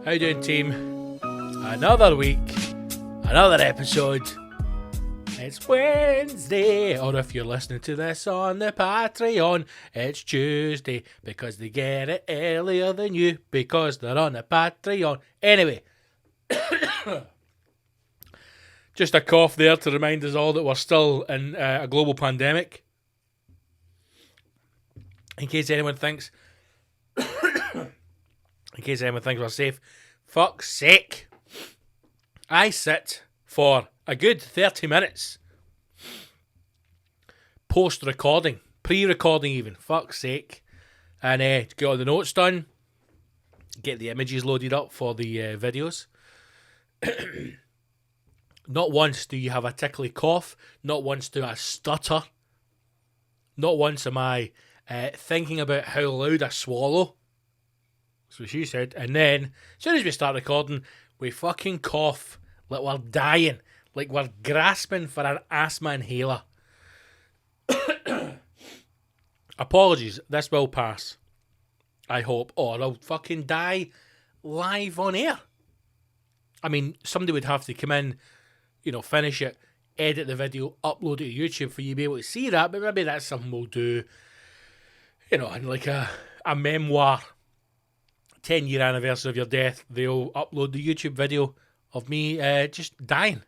How you doing, team? Another week, another episode. It's Wednesday, or if you're listening to this on the Patreon, it's Tuesday, because they get it earlier than you, because they're on the Patreon. Anyway, just a cough there to remind us all that we're still in a global pandemic. In case anyone thinks we're safe, fuck's sake. I sit for a good 30 minutes post-recording, pre-recording even, fuck's sake, and get all the notes done, get the images loaded up for the videos. Not once do you have a tickly cough, not once do I stutter, not once am I thinking about how loud I swallow. That's what she said. And then, as soon as we start recording, we fucking cough like we're dying, like we're grasping for an asthma inhaler. Apologies, this will pass, I hope, or I'll fucking die live on air. I mean, somebody would have to come in, finish it, edit the video, upload it to YouTube for you to be able to see that, but maybe that's something we'll do, in like a memoir. 10-year anniversary of your death, they'll upload the YouTube video of me just dying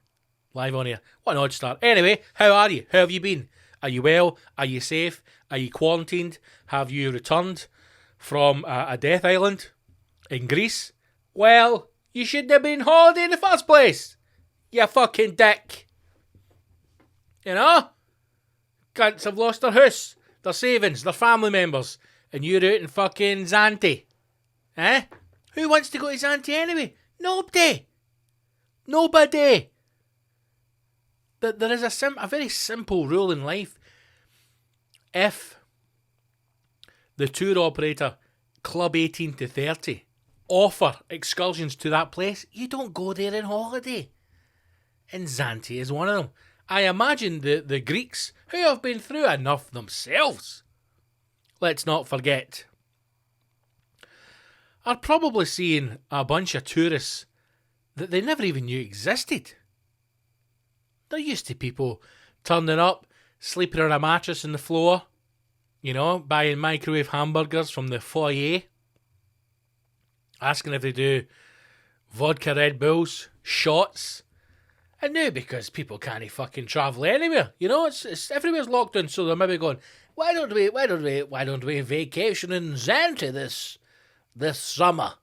live on air. What an odd start. Anyway, how are you? How have you been? Are you well? Are you safe? Are you quarantined? Have you returned from a death island in Greece? Well, you shouldn't have been on holiday in the first place. You fucking dick. Cunts have lost their house, their savings, their family members, and you're out in fucking Zante. Eh? Who wants to go to Zante anyway? Nobody. There is a very simple rule in life. If the tour operator, Club 18 to 30, offer excursions to that place, you don't go there on holiday. And Zante is one of them. I imagine the Greeks, who have been through enough themselves, let's not forget, are probably seeing a bunch of tourists that they never even knew existed. They're used to people turning up, sleeping on a mattress on the floor, buying microwave hamburgers from the foyer, asking if they do vodka Red Bulls, shots. And now, because people can't fucking travel anywhere, it's everywhere's locked down, so they're maybe going, why don't we vacation in Zante this summer,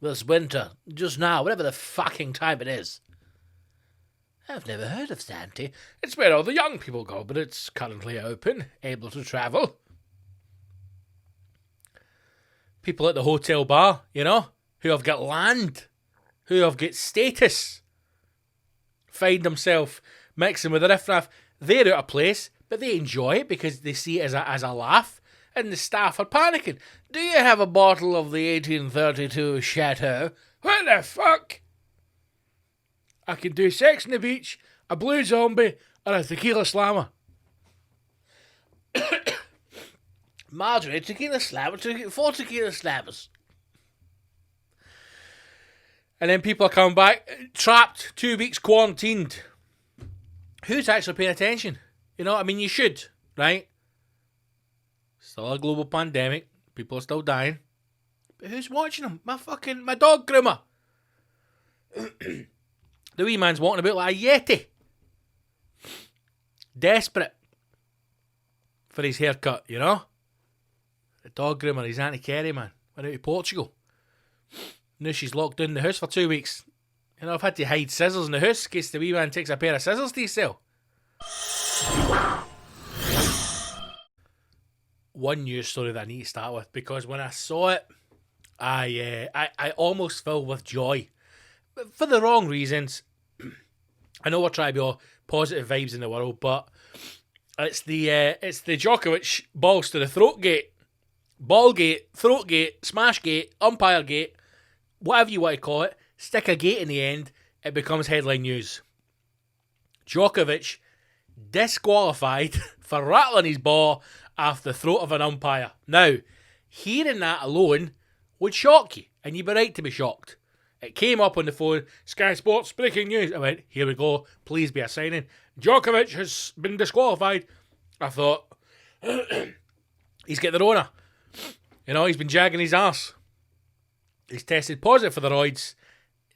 this winter, just now, whatever the fucking time it is. I've never heard of Zante. It's where all the young people go, but it's currently open, able to travel. People at the hotel bar, who have got land, who have got status, find themselves mixing with the riffraff. They're out of place, but they enjoy it because they see it as a laugh. And the staff are panicking. Do you have a bottle of the 1832 Chateau? What the fuck? I can do Sex on the Beach, a Blue Zombie, or a Tequila Slammer. Marjorie, Tequila Slammer, 4 Tequila Slammers. And then people are coming back, trapped, 2 weeks quarantined. Who's actually paying attention? You should, right? Still a global pandemic. People are still dying. But who's watching them? My dog groomer. The wee man's walking about like a yeti. Desperate for his haircut, The dog groomer, his Auntie Kerry, man. Went out to Portugal. Now she's locked down in the house for 2 weeks. I've had to hide scissors in the house in case the wee man takes a pair of scissors to his cell. One news story that I need to start with, because when I saw it, I almost fell with joy. But for the wrong reasons. I know we're trying to be all positive vibes in the world, but it's the Djokovic balls to the throat gate. Ballgate, throat gate, smash gate, umpire gate, whatever you want to call it. Stick a gate in the end, it becomes headline news. Djokovic disqualified for rattling his ball off the throat of an umpire. Now, hearing that alone would shock you, and you'd be right to be shocked. It came up on the phone, Sky Sports, breaking news. I went, here we go, please be a signing. Djokovic has been disqualified. I thought, he's got the Rona. You know, he's been jagging his arse. He's tested positive for the roids.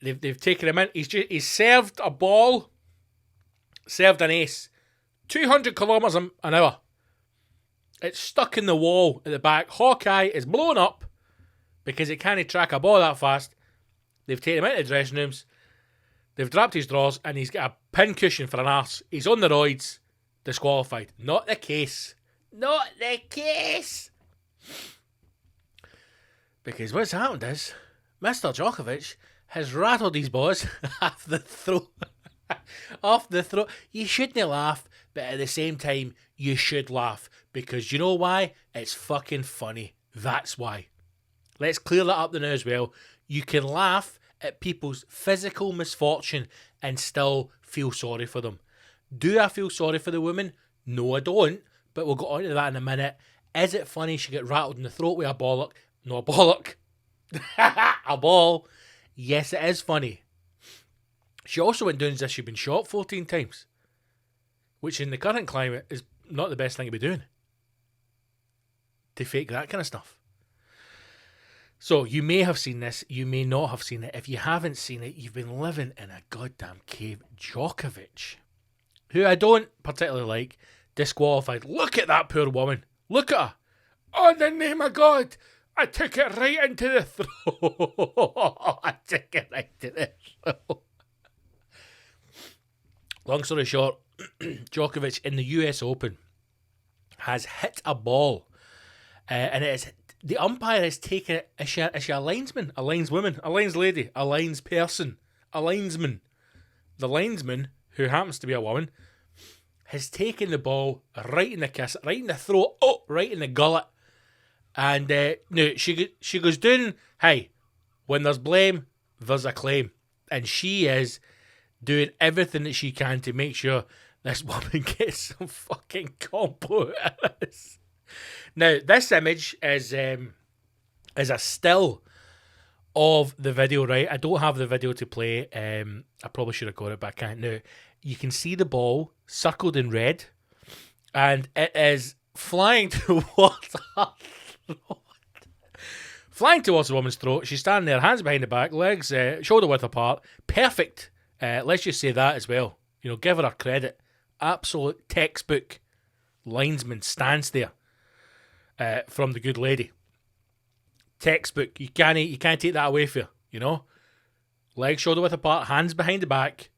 They've taken him in. He's served a ball, served an ace, 200 kilometres an hour. It's stuck in the wall at the back. Hawkeye is blown up because it can't track a ball that fast. They've taken him into the dressing rooms. They've dropped his drawers and he's got a pin cushion for an arse. He's on the roids, disqualified. Not the case. Not the case. Because what's happened is, Mr. Djokovic has rattled his boys off the throat. Off the throat. You shouldn't laugh, but at the same time, you should laugh. Because you know why? It's fucking funny. That's why. Let's clear that up now as well. You can laugh at people's physical misfortune and still feel sorry for them. Do I feel sorry for the woman? No, I don't. But we'll get on to that in a minute. Is it funny she got rattled in the throat with a bollock? No, a bollock. A ball. Yes, it is funny. She also went down as if she'd been shot 14 times. Which in the current climate is not the best thing to be doing. To fake that kind of stuff. So, you may have seen this, you may not have seen it. If you haven't seen it, you've been living in a goddamn cave. Djokovic, who I don't particularly like, disqualified. Look at that poor woman. Look at her. Oh, in the name of God, I took it right into the throat. I took it right to the throat. Long story short, Djokovic in the US Open has hit a ball. And it is... The umpire has taken it. Is she a linesman? A lineswoman? A lineslady? A linesperson? A linesman? The linesman, who happens to be a woman, has taken the ball right in the kiss, right in the throat, right in the gullet. And no, she goes down, hey, when there's blame, there's a claim. And she is doing everything that she can to make sure this woman gets some fucking combo out of this. Now, this image is a still of the video, right? I don't have the video to play. I probably should have got it, but I can't now. You can see the ball circled in red, and it is flying towards her throat. Flying towards the woman's throat. She's standing there, hands behind the back, legs shoulder width apart. Perfect. Let's just say that as well. You know, give her credit. Absolute textbook linesman stance there. From the good lady. Textbook. You can't take that away from her, you know. Legs shoulder width apart, hands behind the back,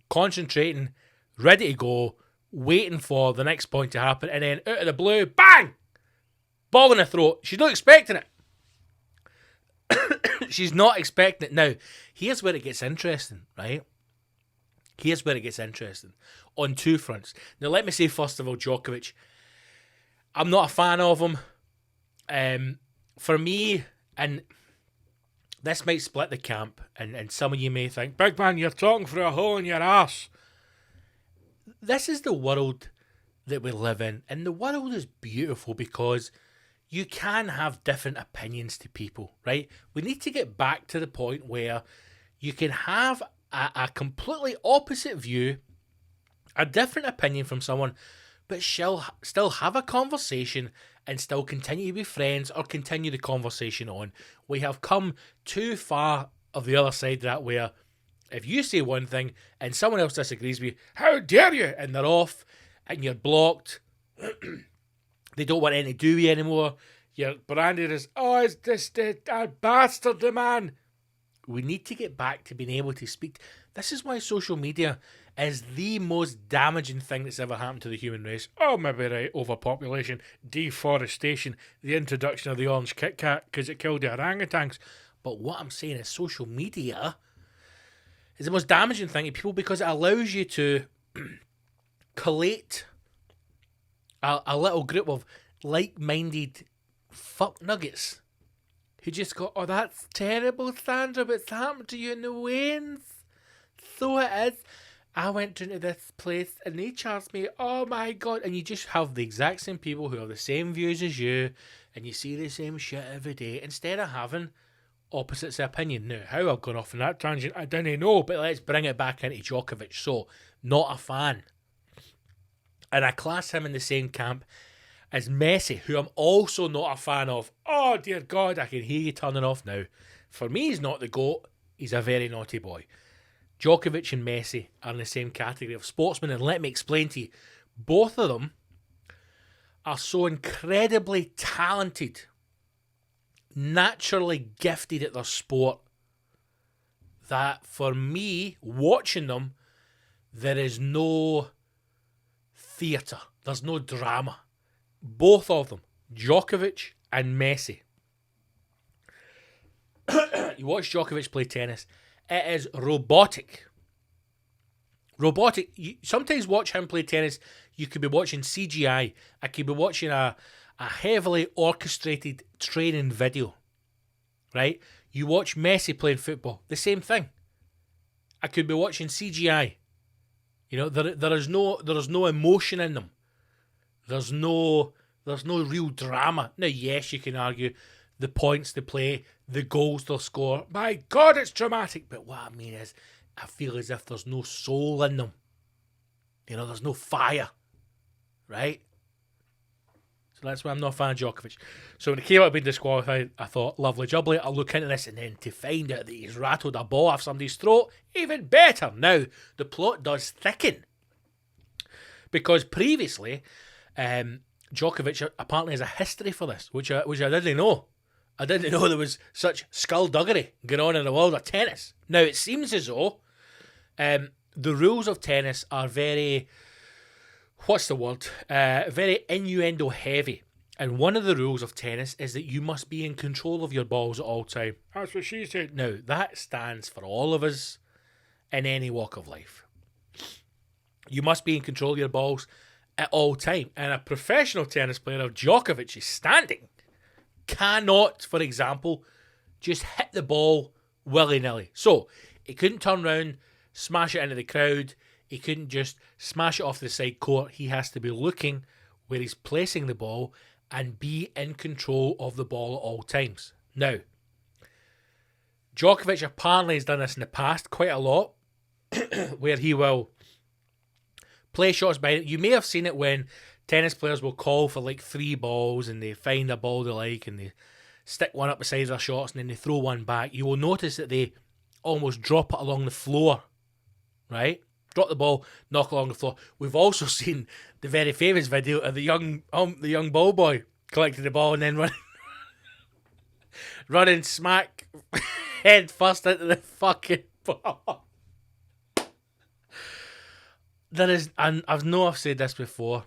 concentrating, ready to go, waiting for the next point to happen, and then out of the blue, bang! Ball in the throat. She's not expecting it. She's not expecting it. Now, here's where it gets interesting, right? Here's where it gets interesting. On two fronts. Now, let me say, first of all, Djokovic, I'm not a fan of him. For me, and this might split the camp, and some of you may think, big man, you're talking through a hole in your ass. This is the world that we live in, and the world is beautiful because you can have different opinions to people, right? We need to get back to the point where you can have a completely opposite view, a different opinion from someone, but still have a conversation and still continue to be friends or continue the conversation on. We have come too far of the other side of that, where if you say one thing and someone else disagrees with you, how dare you? And they're off and you're blocked. They don't want anything to do with you anymore. You're branded as, it's this bastard, the man. We need to get back to being able to speak. This is why social media is the most damaging thing that's ever happened to the human race. Oh, maybe right, overpopulation, deforestation, the introduction of the orange Kit Kat because it killed the orangutans. But what I'm saying is social media is the most damaging thing to people because it allows you to collate a little group of like-minded fuck nuggets who just go, oh, that's terrible, Sandra, but it's happened to you in the Waynes. So it is. I went into this place and they charged me, oh my God. And you just have the exact same people who have the same views as you and you see the same shit every day. Instead of having opposites of opinion. Now, how I've gone off on that tangent, I don't know, but let's bring it back into Djokovic. So, not a fan. And I class him in the same camp as Messi, who I'm also not a fan of. Oh, dear God, I can hear you turning off now. For me, he's not the GOAT. He's a very naughty boy. Djokovic and Messi are in the same category of sportsmen, and let me explain to you, both of them are so incredibly talented, naturally gifted at their sport, that for me, watching them, there is no theatre. There's no drama. Both of them, Djokovic and Messi. You watch Djokovic play tennis, it is robotic. Robotic. You sometimes watch him play tennis, you could be watching CGI. I could be watching a heavily orchestrated training video. Right? You watch Messi playing football, the same thing. I could be watching CGI. You know, there is no emotion in them. There's no real drama. Now, yes, you can argue the points they play, the goals they'll score. My God, it's dramatic. But what I mean is, I feel as if there's no soul in them. You know, there's no fire. Right? So that's why I'm not a fan of Djokovic. So when it came out being disqualified, I thought, lovely jubbly, I'll look into this, and then to find out that he's rattled a ball off somebody's throat, even better. Now, the plot does thicken. Because previously, Djokovic apparently has a history for this, which I didn't know. I didn't know there was such skullduggery going on in the world of tennis. Now, it seems as though the rules of tennis are very... what's the word? Very innuendo heavy. And one of the rules of tennis is that you must be in control of your balls at all time. That's what she said. Now, that stands for all of us in any walk of life. You must be in control of your balls at all time. And a professional tennis player of Djokovic's standing cannot, for example, just hit the ball willy-nilly. So, he couldn't turn around, smash it into the crowd. He couldn't just smash it off the side court. He has to be looking where he's placing the ball and be in control of the ball at all times. Now, Djokovic apparently has done this in the past quite a lot, where he will play shots by it. You may have seen it when tennis players will call for like 3 balls and they find a ball they like and they stick one up beside their shots and then they throw one back. You will notice that they almost drop it along the floor, right? Drop the ball, knock along the floor. We've also seen the very famous video of the young ball boy collecting the ball and then running smack head first into the fucking ball. There is, and I've said this before,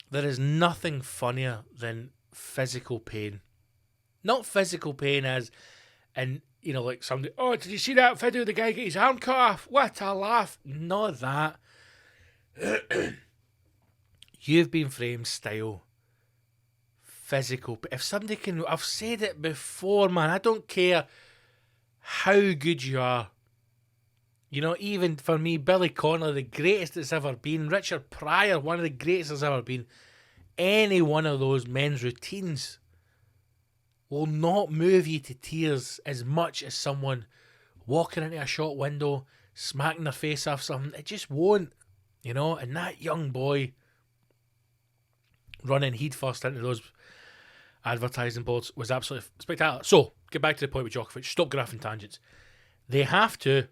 there is nothing funnier than physical pain. Not physical pain as in, you know, like somebody, oh, did you see that video of the guy get his arm cut off? What a laugh. Not that. You've been framed style. Physical. But if somebody can, I've said it before, man, I don't care how good you are. You know, even for me, Billy Connolly, the greatest it's ever been. Richard Pryor, one of the greatest there's ever been. Any one of those men's routines will not move you to tears as much as someone walking into a shop window, smacking their face off something. It just won't, you know. And that young boy running headfirst into those advertising boards was absolutely spectacular. So, get back to the point with Djokovic. Stop graphing tangents. They have to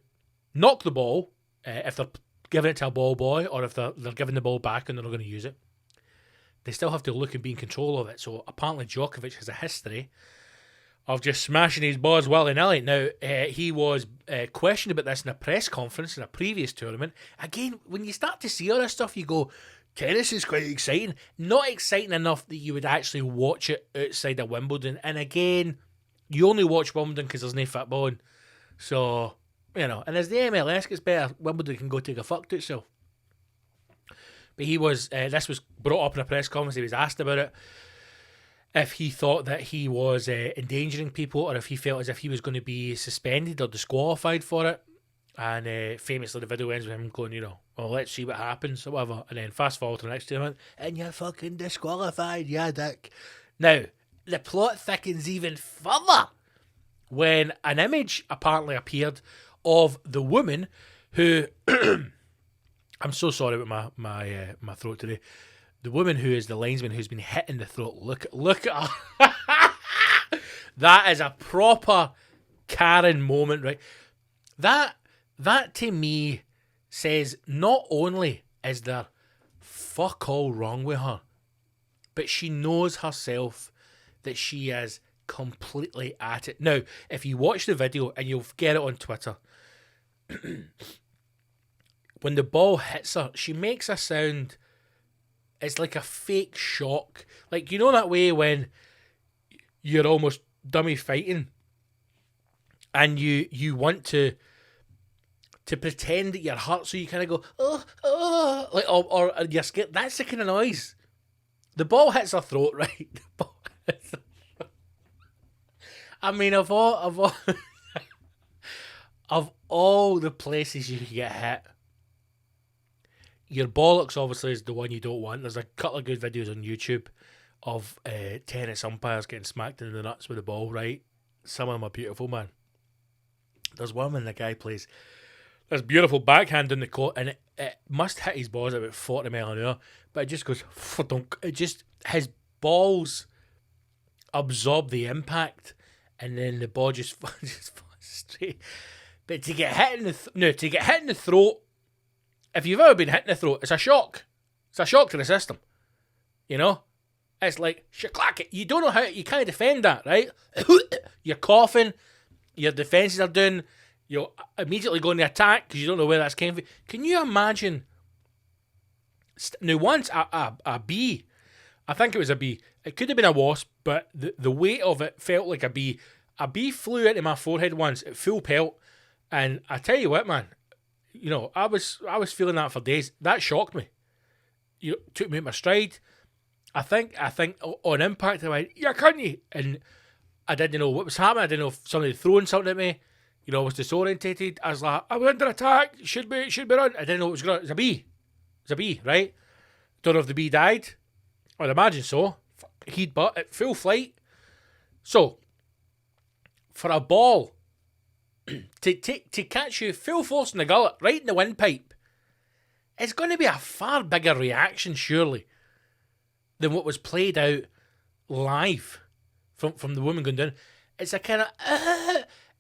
knock the ball if they're giving it to a ball boy or if they're giving the ball back and they're not going to use it. They still have to look and be in control of it. So apparently Djokovic has a history of just smashing his balls willy-nilly. Now, he was questioned about this in a press conference in a previous tournament. Again, when you start to see all this stuff, you go, tennis is quite exciting. Not exciting enough that you would actually watch it outside of Wimbledon. And again, you only watch Wimbledon because there's no football on. So, you know, and as the MLS gets better, Wimbledon can go take a fuck to itself. But he was, this was brought up in a press conference, he was asked about it, if he thought that he was endangering people or if he felt as if he was going to be suspended or disqualified for it. And famously the video ends with him going, you know, well, let's see what happens or whatever. And then fast forward to the next tournament, and you're fucking disqualified, yeah, dick. Now, the plot thickens even further when an image apparently appeared of the woman who... I'm so sorry about my throat today. The woman who is the linesman who's been hit in the throat. Look at her. That is a proper Karen moment, right? That to me says not only is there fuck all wrong with her, but she knows herself that she is completely at it. Now, if you watch the video, and you'll get it on Twitter, when the ball hits her, she makes a sound. It's like a fake shock. Like, you know that way when you're almost dummy fighting and you want to pretend that you're hurt, so you kind of go, oh, like, or you're scared. That's the kind of noise. The ball hits her throat, right? The ball hits her throat. I mean, of all of all the places you can get hit, your bollocks obviously is the one you don't want. There's a couple of good videos on YouTube of tennis umpires getting smacked in the nuts with the ball, right? Some of them are beautiful, man. There's one when the guy plays this beautiful backhand in the court, and it must hit his balls at about 40 miles an hour, but it just goes, it just, his balls absorb the impact, and then the ball just falls straight. But to get hit in the throat, if you've ever been hit in the throat, it's a shock. It's a shock to the system. You know? It's like, shaklack it. You don't know how, you can't defend that, right? You're coughing, your defences are doing, you're immediately going to attack because you don't know where that's came from. Can you imagine? Now, once a bee, I think it was a bee, it could have been a wasp, but the weight of it felt like a bee. A bee flew into my forehead once at full pelt, and I tell you what, man, you know, I was feeling that for days. That shocked me. You took me at my stride. I think on impact I went, "You couldn't," and I didn't know what was happening. I didn't know if somebody had thrown something at me. You know, I was disorientated. I was like, "I'm under attack. Should be run." I didn't know what was going on. It was a bee. It's a bee, right? Don't know if the bee died. I'd imagine so. He'd butt at full flight. So, for a ball to catch you full force in the gullet, right in the windpipe, it's going to be a far bigger reaction, surely, than what was played out live from the woman going down. It's a kind of,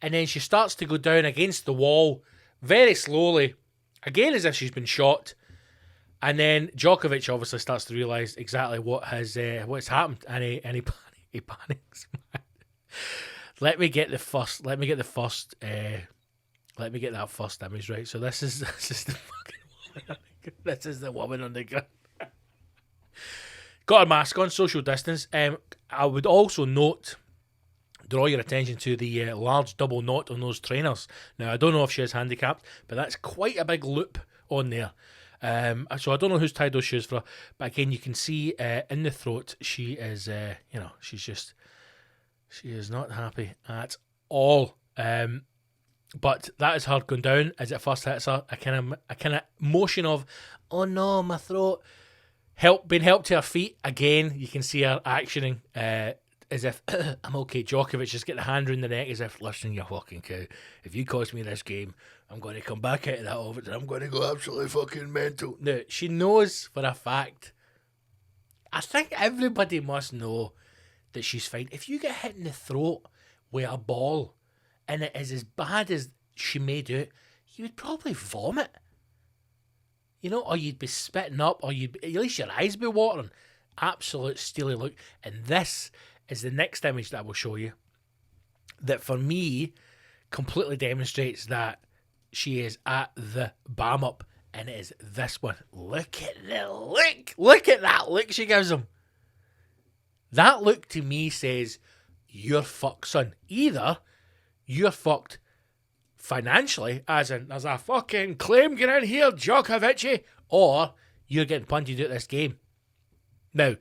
and then she starts to go down against the wall very slowly, again as if she's been shot. And then Djokovic obviously starts to realise exactly what's happened, and he panics. Let me get that first image, right? So this is the fucking woman. This is the woman on the gun. Got her mask on, social distance. I would also draw your attention to the large double knot on those trainers. Now, I don't know if she is handicapped, but that's quite a big loop on there. So I don't know who's tied those shoes for her, but again, you can see in the throat, she is, she is not happy at all. But that is her going down as it first hits her. A kind of motion of, oh no, my throat. Being helped to her feet. Again, you can see her actioning as if, I'm okay. Djokovic just get the hand around the neck as if, listen, you fucking cow. If you cost me this game, I'm going to come back out of that office and I'm going to go absolutely fucking mental. Now, she knows for a fact. I think everybody must know that she's fine. If you get hit in the throat with a ball and it is as bad as she may do it, you would probably vomit. You know, or you'd be spitting up, or at least your eyes be watering. Absolute steely look. And this is the next image that I will show you that for me completely demonstrates that she is at the bam up, and it is this one. Look at the look. Look at that look she gives him. That look to me says, you're fucked, son. Either you're fucked financially, as in there's a fucking claim getting in here, Djokovic, or you're getting punted out this game. Now,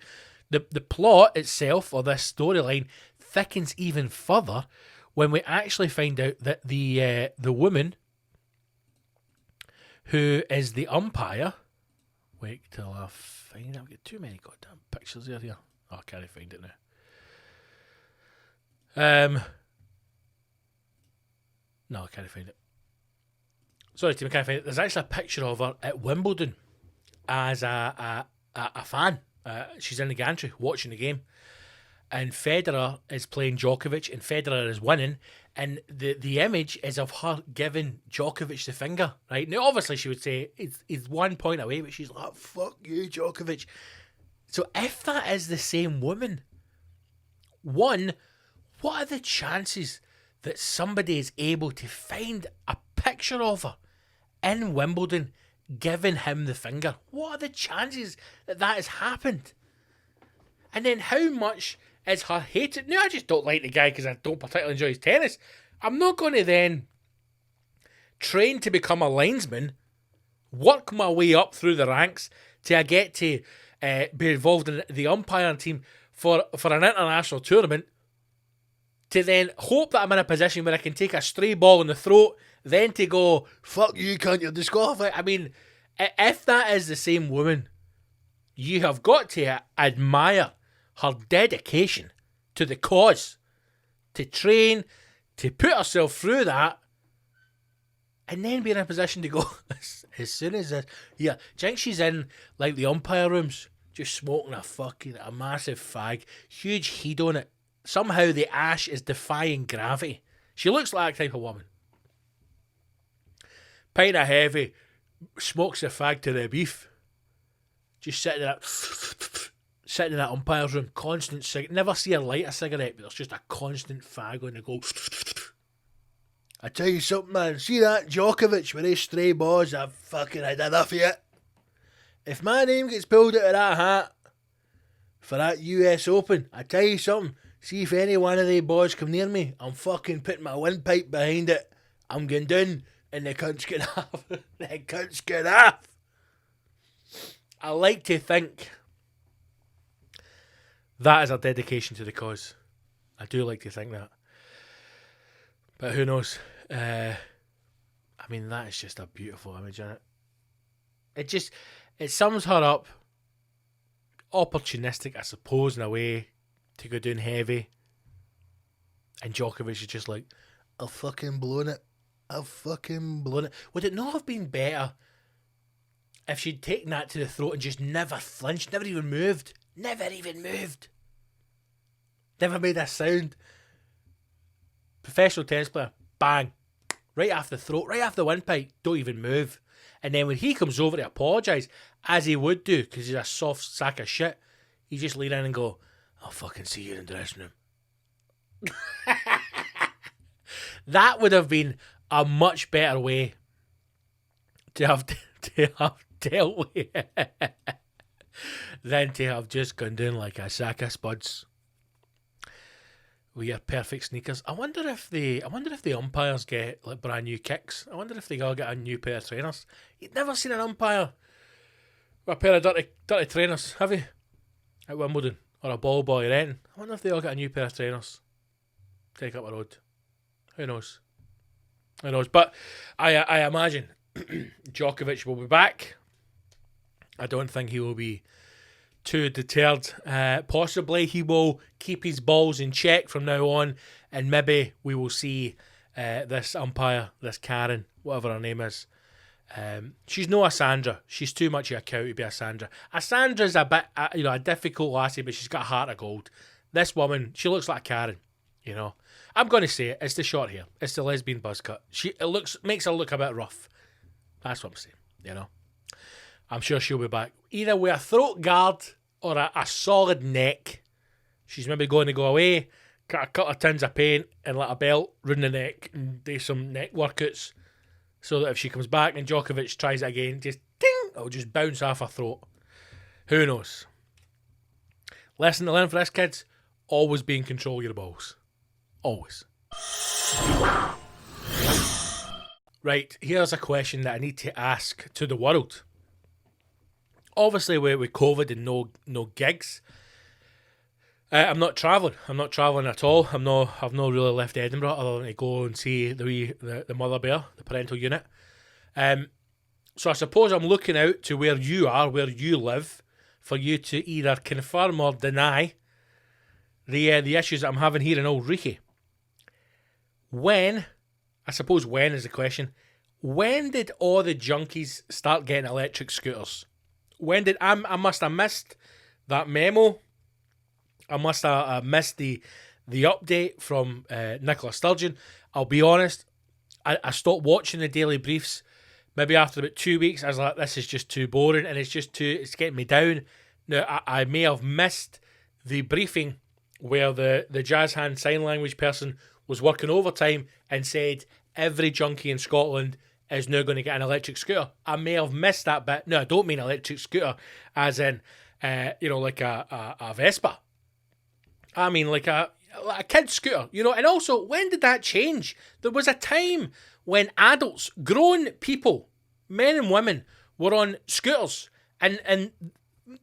the plot itself, or this storyline, thickens even further when we actually find out that the woman who is the umpire, wait till I find it. I've got too many goddamn pictures here. Oh, I can't find it now. No, I can't find it. Sorry, Tim, I can't find it. There's actually a picture of her at Wimbledon as a fan. She's in the gantry watching the game. And Federer is playing Djokovic, and Federer is winning. And the image is of her giving Djokovic the finger, right? Now, obviously, she would say he's 1 point away, but she's like, fuck you, Djokovic. So if that is the same woman, one, what are the chances that somebody is able to find a picture of her in Wimbledon giving him the finger? What are the chances that that has happened? And then how much is her hated? No, I just don't like the guy because I don't particularly enjoy his tennis. I'm not going to then train to become a linesman, work my way up through the ranks till I get to be involved in the umpiring team for an international tournament, to then hope that I'm in a position where I can take a stray ball in the throat, then to go, fuck you, cunt, you're disqualified. I mean, if that is the same woman, you have got to admire her dedication to the cause, to train, to put herself through that, and then be in a position to go, as soon as this, yeah, do you think she's in, like, the umpire rooms, just smoking a massive fag, huge heat on it. Somehow the ash is defying gravity. She looks like that type of woman. Pint of heavy, smokes a fag to the beef. Just sitting in that umpire's room, constant never see her light a cigarette, but there's just a constant fag on the go. I tell you something, man, see that Djokovic with his stray balls, I've fucking had enough of it. If my name gets pulled out of that hat for that US Open, I tell you something, see if any one of they boys come near me, I'm fucking putting my windpipe behind it. I'm going down and the cunts get off. The cunts get off. I like to think that is a dedication to the cause. I do like to think that. But who knows? I mean, that is just a beautiful image, isn't it? It sums her up. Opportunistic, I suppose, in a way, to go down heavy. And Djokovic is just like, I've fucking blown it. I've fucking blown it. Would it not have been better if she'd taken that to the throat and just never flinched, never even moved? Never even moved. Never made a sound. Professional tennis player, bang. Right off the throat, right off the windpipe, don't even move. And then when he comes over to apologise, as he would do, because he's a soft sack of shit, you just lean in and go, I'll fucking see you in the dressing room. That would have been a much better way to have dealt with it than to have just gone down like a sack of spuds with your perfect sneakers. I wonder if the umpires get like brand new kicks. I wonder if they all get a new pair of trainers. You've never seen an umpire with a pair of dirty trainers, have you? At Wimbledon or a ball boy or anything. I wonder if they all get a new pair of trainers. Take up the road. Who knows? Who knows? But I imagine Djokovic will be back. I don't think he will be too deterred. Possibly he will keep his balls in check from now on, and maybe we will see this umpire, this Karen, whatever her name is. She's no a Sandra. She's too much of a cow to be a Sandra. A Sandra's a bit, a difficult lassie, but she's got a heart of gold. This woman, she looks like a Karen. You know, I'm going to say it. It's the short hair. It's the lesbian buzz cut. Makes her look a bit rough. That's what I'm saying. You know, I'm sure she'll be back either with a throat guard or a solid neck. She's maybe going to go away, cut a couple of tins of paint and let a belt round the neck and do some neck workouts, so that if she comes back and Djokovic tries it again, just ding, it'll just bounce off her throat. Who knows? Lesson to learn for this, kids: always be in control of your balls. Always. Right, here's a question that I need to ask to the world. Obviously, with COVID and no gigs, I'm not travelling. I'm not travelling at all. I've not really left Edinburgh other than to go and see the mother bear, the parental unit. So I suppose I'm looking out to where you are, where you live, for you to either confirm or deny the issues that I'm having here in Old Reekie. When I suppose when is the question. When did all the junkies start getting electric scooters? When did I must have missed that memo. I must have missed the update from Nicola Sturgeon. I'll be honest, I stopped watching the daily briefs maybe after about 2 weeks. I was like, this is just too boring and it's getting me down. Now, I may have missed the briefing where the jazz hand sign language person was working overtime and said every junkie in Scotland is now going to get an electric scooter. I may have missed that bit. No, I don't mean electric scooter as in, like a Vespa. I mean like a kid's scooter, And also, when did that change? There was a time when adults, grown people, men and women, were on scooters. And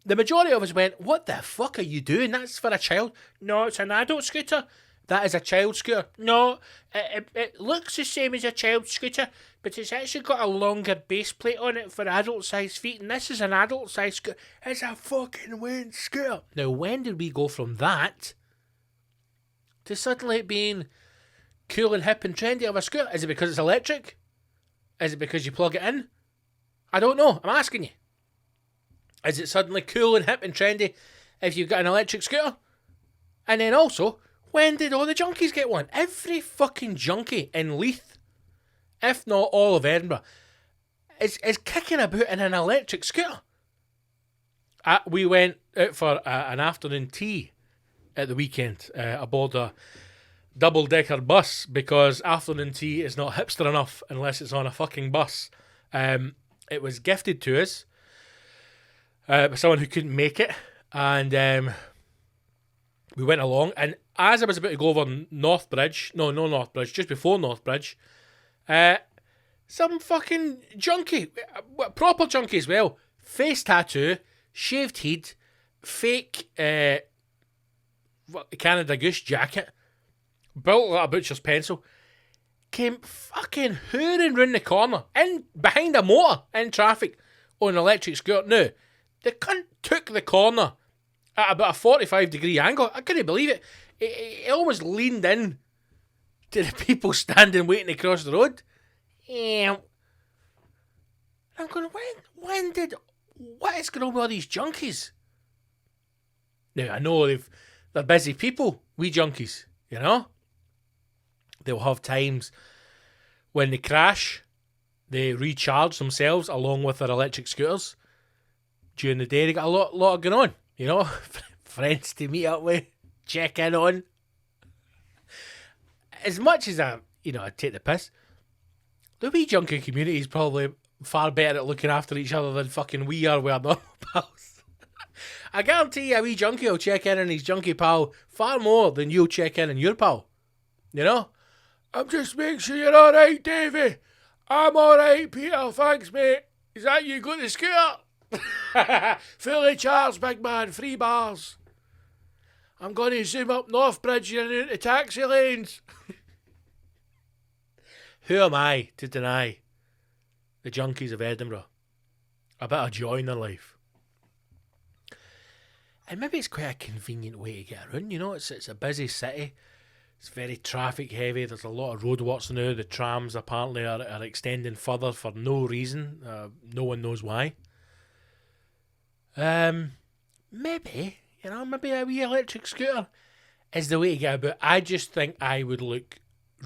the majority of us went, what the fuck are you doing? That's for a child. No, it's an adult scooter. That is a child scooter. No, it looks the same as a child scooter, but it's actually got a longer base plate on it for adult-sized feet, and this is an adult-sized scooter. It's a fucking wind scooter. Now, when did we go from that to suddenly it being cool and hip and trendy of a scooter? Is it because it's electric? Is it because you plug it in? I don't know. I'm asking you. Is it suddenly cool and hip and trendy if you've got an electric scooter? And then also, when did all the junkies get one? Every fucking junkie in Leith, if not all of Edinburgh, is kicking about in an electric scooter. We went out for an afternoon tea at the weekend aboard a double-decker bus because afternoon tea is not hipster enough unless it's on a fucking bus. It was gifted to us by someone who couldn't make it, and we went along, and as I was about to go over North Bridge, no North Bridge, just before North Bridge, some fucking junkie, proper junkie as well, face tattoo, shaved head, fake Canada Goose jacket, built like a butcher's pencil, came fucking hooring round the corner, in behind a motor, in traffic, on an electric scooter. Now, the cunt took the corner at about a 45-degree angle. I couldn't believe it. It almost leaned in to the people standing waiting to cross the road. I'm going, what is going on with all these junkies? Now, I know they're busy people, we junkies, They'll have times when they crash, they recharge themselves along with their electric scooters. During the day, they got a lot going on, friends to meet up with, check in on. As much as I take the piss, the wee junkie community is probably far better at looking after each other than fucking we are with our normal pals. I guarantee you a wee junkie will check in on his junkie pal far more than you'll check in on your pal. I'm just making sure you're alright, Davey. I'm alright, Peter, thanks, mate. Is that you got the scooter? Fully charged, big man, 3 bars. I'm going to zoom up North Bridge and into taxi lanes. Who am I to deny the junkies of Edinburgh a bit of joy in their life? And maybe it's quite a convenient way to get around, it's a busy city. It's very traffic heavy. There's a lot of roadworks now. The trams apparently are extending further for no reason. No one knows why. Maybe a wee electric scooter is the way to get about. I just think I would look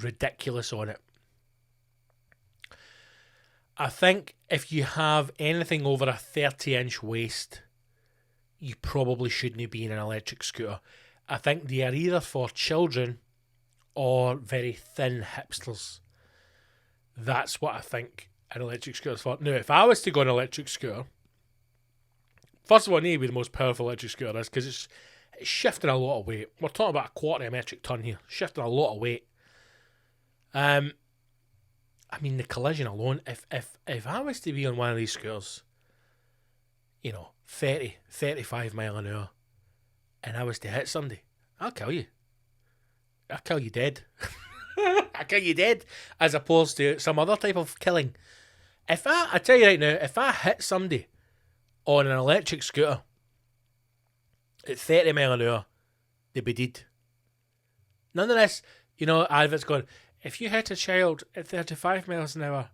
ridiculous on it. I think if you have anything over a 30-inch waist, you probably shouldn't be in an electric scooter. I think they are either for children or very thin hipsters. That's what I think an electric scooter is for. Now, if I was to go on an electric scooter, first of all, I need to be the most powerful electric scooter is because it's shifting a lot of weight. We're talking about a quarter of a metric ton here, shifting a lot of weight. I mean, the collision alone, if I was to be on one of these scooters, 30, 35 mile an hour, and I was to hit somebody, I'll kill you. I'll kill you dead. I'll kill you dead, as opposed to some other type of killing. I tell you right now, if I hit somebody on an electric scooter at 30 mile an hour, they'd be dead. None of this, adverts going, if you hit a child at 35 miles an hour,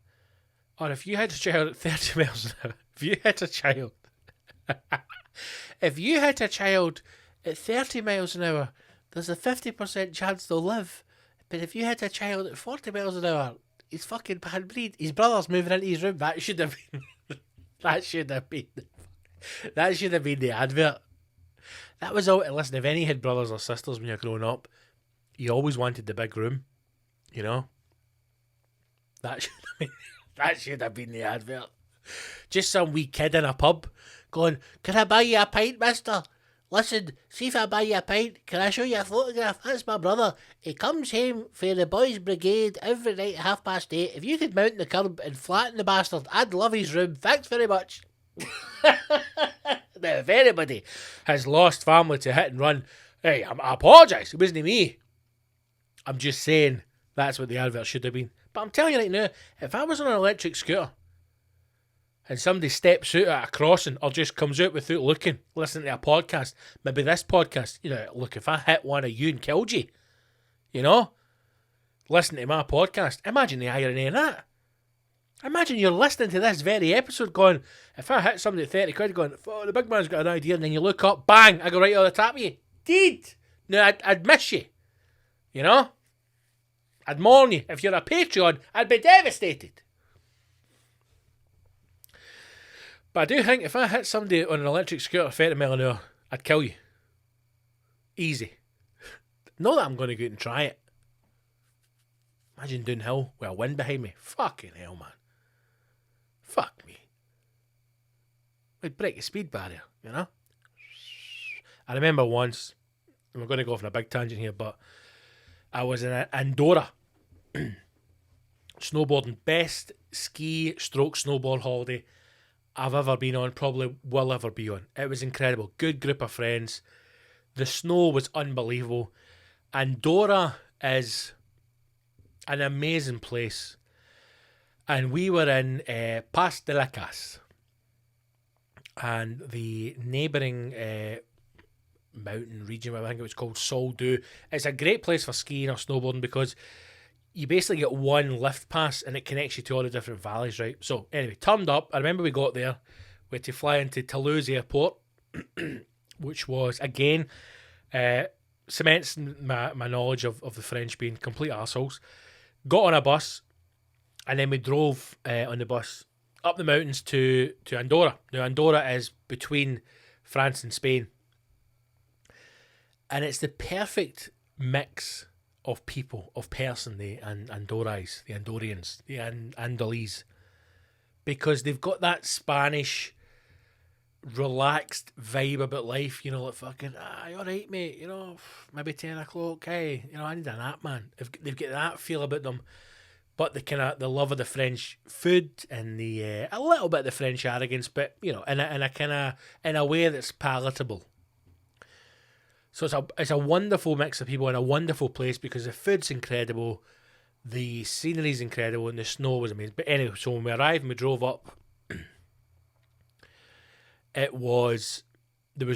or if you hit a child at 30 miles an hour, if you hit a child, if you hit a child at 30 miles an hour, there's a 50% chance they'll live. But if you hit a child at 40 miles an hour, he's fucking bad breed. His brother's moving into his room. That should have been, that should have been the advert. That was all. Listen, if any had brothers or sisters when you're growing up, you always wanted the big room, you know. That should have been the advert. Just some wee kid in a pub going, "Can I buy you a pint, mister? Listen, see if I buy you a pint, can I show you a photograph? That's my brother. He comes home for the boys' brigade every night at 8:30. If you could mount the curb and flatten the bastard, I'd love his room. Thanks very much." Now, if anybody has lost family to hit and run, hey, I apologise. It wasn't me. I'm just saying that's what the advert should have been. But I'm telling you right now, if I was on an electric scooter and somebody steps out at a crossing or just comes out without looking, listening to a podcast, maybe this podcast, you know, look, if I hit one of you and killed you, you know, listen to my podcast, imagine the irony in that. Imagine you're listening to this very episode going, if I hit somebody at 30 quid going, oh, the big man's got an idea, and then you look up, bang, I go right on the top of you. Deed. No, I'd miss you. You know? I'd mourn you. If you're a Patreon, I'd be devastated. But I do think if I hit somebody on an electric scooter 30 mile an hour, I'd kill you. Easy. Not that I'm going to go out and try it. Imagine downhill with a wind behind me. Fucking hell, man. Fuck me. I'd break the speed barrier, you know? I remember once, and we're going to go off on a big tangent here, but I was in Andorra snowboarding. Best ski/snowboard holiday I've ever been on, probably will ever be on. It was incredible. Good group of friends. The snow was unbelievable. Andorra is an amazing place. And we were in Pas de la Cas. And the neighbouring mountain region, I think it was called Sol du. It's a great place for skiing or snowboarding because you basically get one lift pass and it connects you to all the different valleys, right? So anyway, turned up. I remember we got there. We had to fly into Toulouse Airport, which was, again, cements my knowledge of the French being complete arseholes. Got on a bus, and then we drove on the bus up the mountains to Andorra. Now, Andorra is between France and Spain. And it's the perfect mix of people, of person, the Andorrais, the Andorians, the Andalese. Because they've got that Spanish relaxed vibe about life, you know, like fucking, you alright, mate, you know, maybe 10 o'clock, hey, you know, I need a nap, man. They've got that feel about them, but the love of the French food and the a little bit of the French arrogance, but you know, in a way that's palatable. So it's a wonderful mix of people in a wonderful place because the food's incredible, the scenery's incredible, and the snow was amazing. But anyway, so when we arrived and we drove up, there was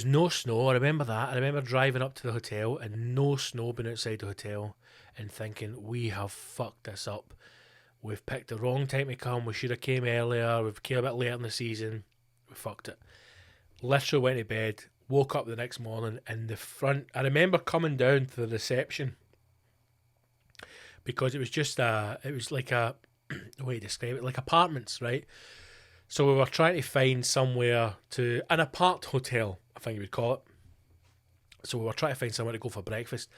no snow. I remember that. I remember driving up to the hotel and no snow being outside the hotel and thinking, we have fucked this up. We've picked the wrong time to come. We should have came earlier. We've came a bit later in the season. We fucked it. Literally went to bed, woke up the next morning in the front. I remember coming down to the reception because it was just it was like a way to describe it, like apartments, right? So we were trying to find somewhere an apart hotel, I think you would call it. So we were trying to find somewhere to go for breakfast.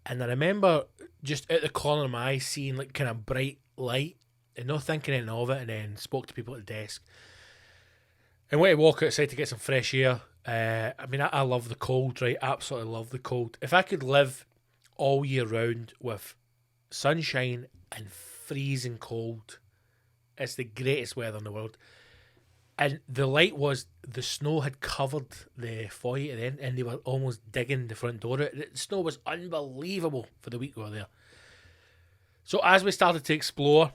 And I remember just out the corner of my eye seeing like kind of bright light and not thinking anything of it, and then spoke to people at the desk. And went to walk outside to get some fresh air. I mean, I love the cold, right? Absolutely love the cold. If I could live all year round with sunshine and freezing cold, it's the greatest weather in the world. And the light was, the snow had covered the foyer at the end, and they were almost digging the front door out. The snow was unbelievable for the week we were there. So as we started to explore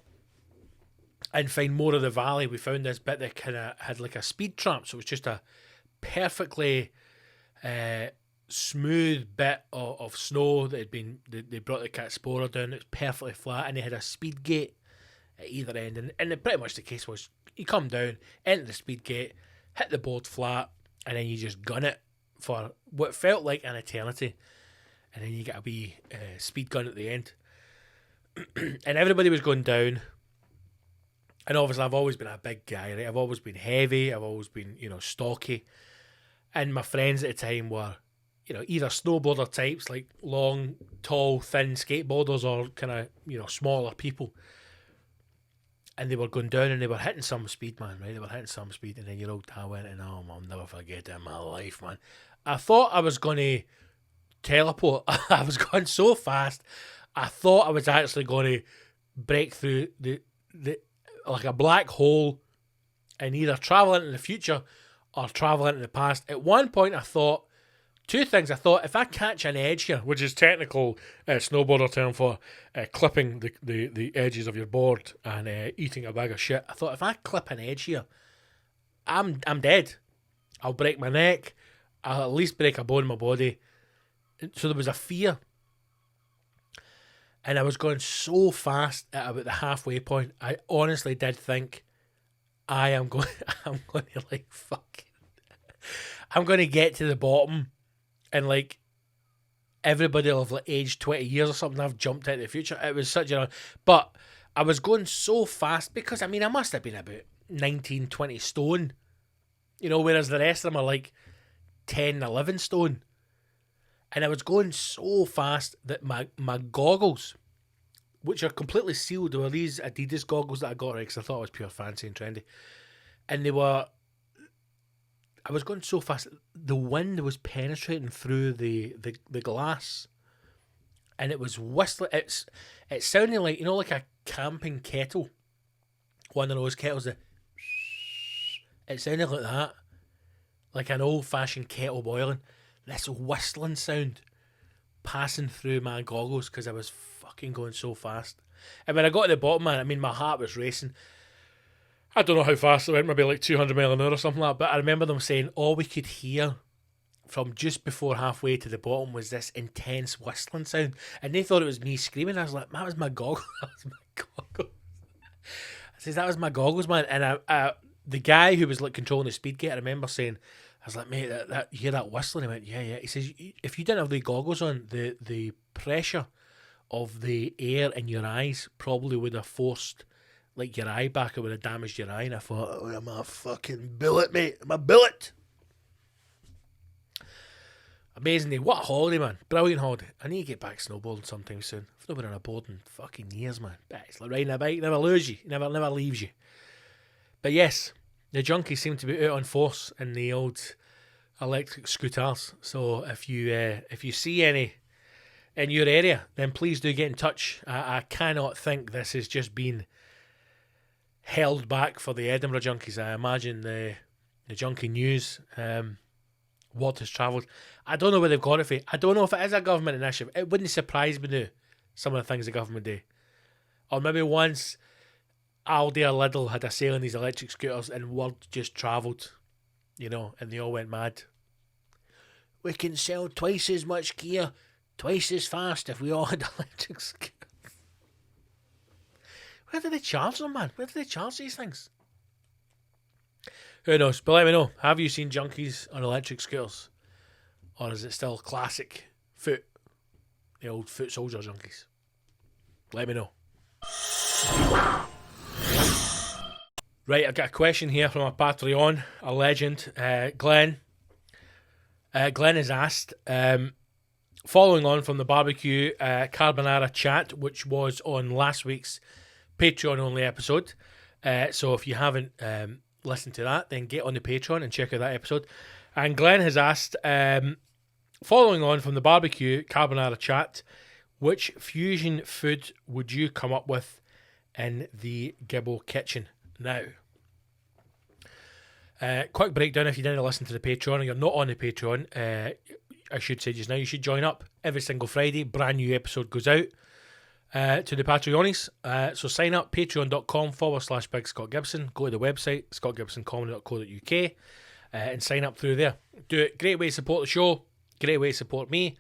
and find more of the valley, we found this bit that kind of had like a speed trap. So it was just a perfectly smooth bit of snow that had been, they brought the Explorer down. It was perfectly flat, and they had a speed gate at either end. And pretty much the case was, you come down, enter the speed gate, hit the board flat, and then you just gun it for what felt like an eternity. And then you get a wee speed gun at the end. And everybody was going down. And obviously I've always been a big guy, right? I've always been heavy. I've always been, stocky. And my friends at the time were, either snowboarder types, like long, tall, thin skateboarders, or kind of, smaller people. And they were going down and they were hitting some speed, man, right? They were hitting some speed. And then your old dad went, and I'll never forget it in my life, man. I thought I was going to teleport. I was going so fast. I thought I was actually going to break through the like a black hole and either travel into the future or travel into the past. At one point, I thought two things. I thought, if I catch an edge here, which is technical snowboarder term for clipping the edges of your board and eating a bag of shit. I thought, if I clip an edge here, I'm dead. I'll break my neck. I'll at least break a bone in my body. So there was a fear. And I was going so fast at about the halfway point. I honestly did think I'm going to like fucking, I'm going to get to the bottom and like everybody will have like aged 20 years or something. I've jumped into the future. It was such but I was going so fast because I must have been about 19, 20 stone, whereas the rest of them are like 10, 11 stone. And I was going so fast that my goggles, which are completely sealed, were these Adidas goggles that I got, right, because I thought it was pure fancy and trendy. And I was going so fast, the wind was penetrating through the glass. And it was whistling. It sounded like, like a camping kettle. One of those kettles that, it sounded like that. Like an old-fashioned kettle boiling. This whistling sound passing through my goggles because I was fucking going so fast. And when I got to the bottom, man, my heart was racing. I don't know how fast it went, maybe like 200 miles an hour or something like that, but I remember them saying all we could hear from just before halfway to the bottom was this intense whistling sound. And they thought it was me screaming. I was like, that was my goggles. That was my goggles. I says, that was my goggles, man. And the guy who was like controlling the speed gate, I remember saying, I was like, mate, you hear that whistling? He went, yeah. He says, if you didn't have the goggles on, the pressure of the air in your eyes probably would have forced like your eye back. It would have damaged your eye. And I thought, oh, I'm a fucking bullet, mate. I'm a bullet. Amazingly, what a holiday, man. Brilliant holiday. I need to get back snowboarding sometime soon. I've not been on a board in fucking years, man. But it's like riding a bike, never lose you. Never leaves you. But yes, the junkies seem to be out on force in the old electric scooters. So if you see any in your area, then please do get in touch. I cannot think this has just been held back for the Edinburgh junkies. I imagine the junkie news word has travelled. I don't know where they've got it for. I don't know if it is a government initiative. It wouldn't surprise me now, some of the things the government do. Or maybe once Aldi or Lidl had a sale on these electric scooters and word just travelled, and they all went mad. We can sell twice as much gear, twice as fast if we all had electric scooters. Where do they charge them, man? Where do they charge these things? Who knows? But let me know. Have you seen junkies on electric scooters? Or is it still classic foot? The old foot soldier junkies? Let me know. Right, I've got a question here from a Patreon, a legend, Glen. Glen has asked, following on from the barbecue carbonara chat, which was on last week's Patreon-only episode. So if you haven't listened to that, then get on the Patreon and check out that episode. And Glen has asked, following on from the barbecue carbonara chat, which fusion food would you come up with in the Gibbo kitchen? Now, quick breakdown if you didn't listen to the Patreon or you're not on the Patreon, I should say just now, you should join up every single Friday. Brand new episode goes out to the Patreonies. So sign up, patreon.com/Big Scott Gibson. Go to the website, scottgibsoncomedy.co.uk, and sign up through there. Do it. Great way to support the show. Great way to support me.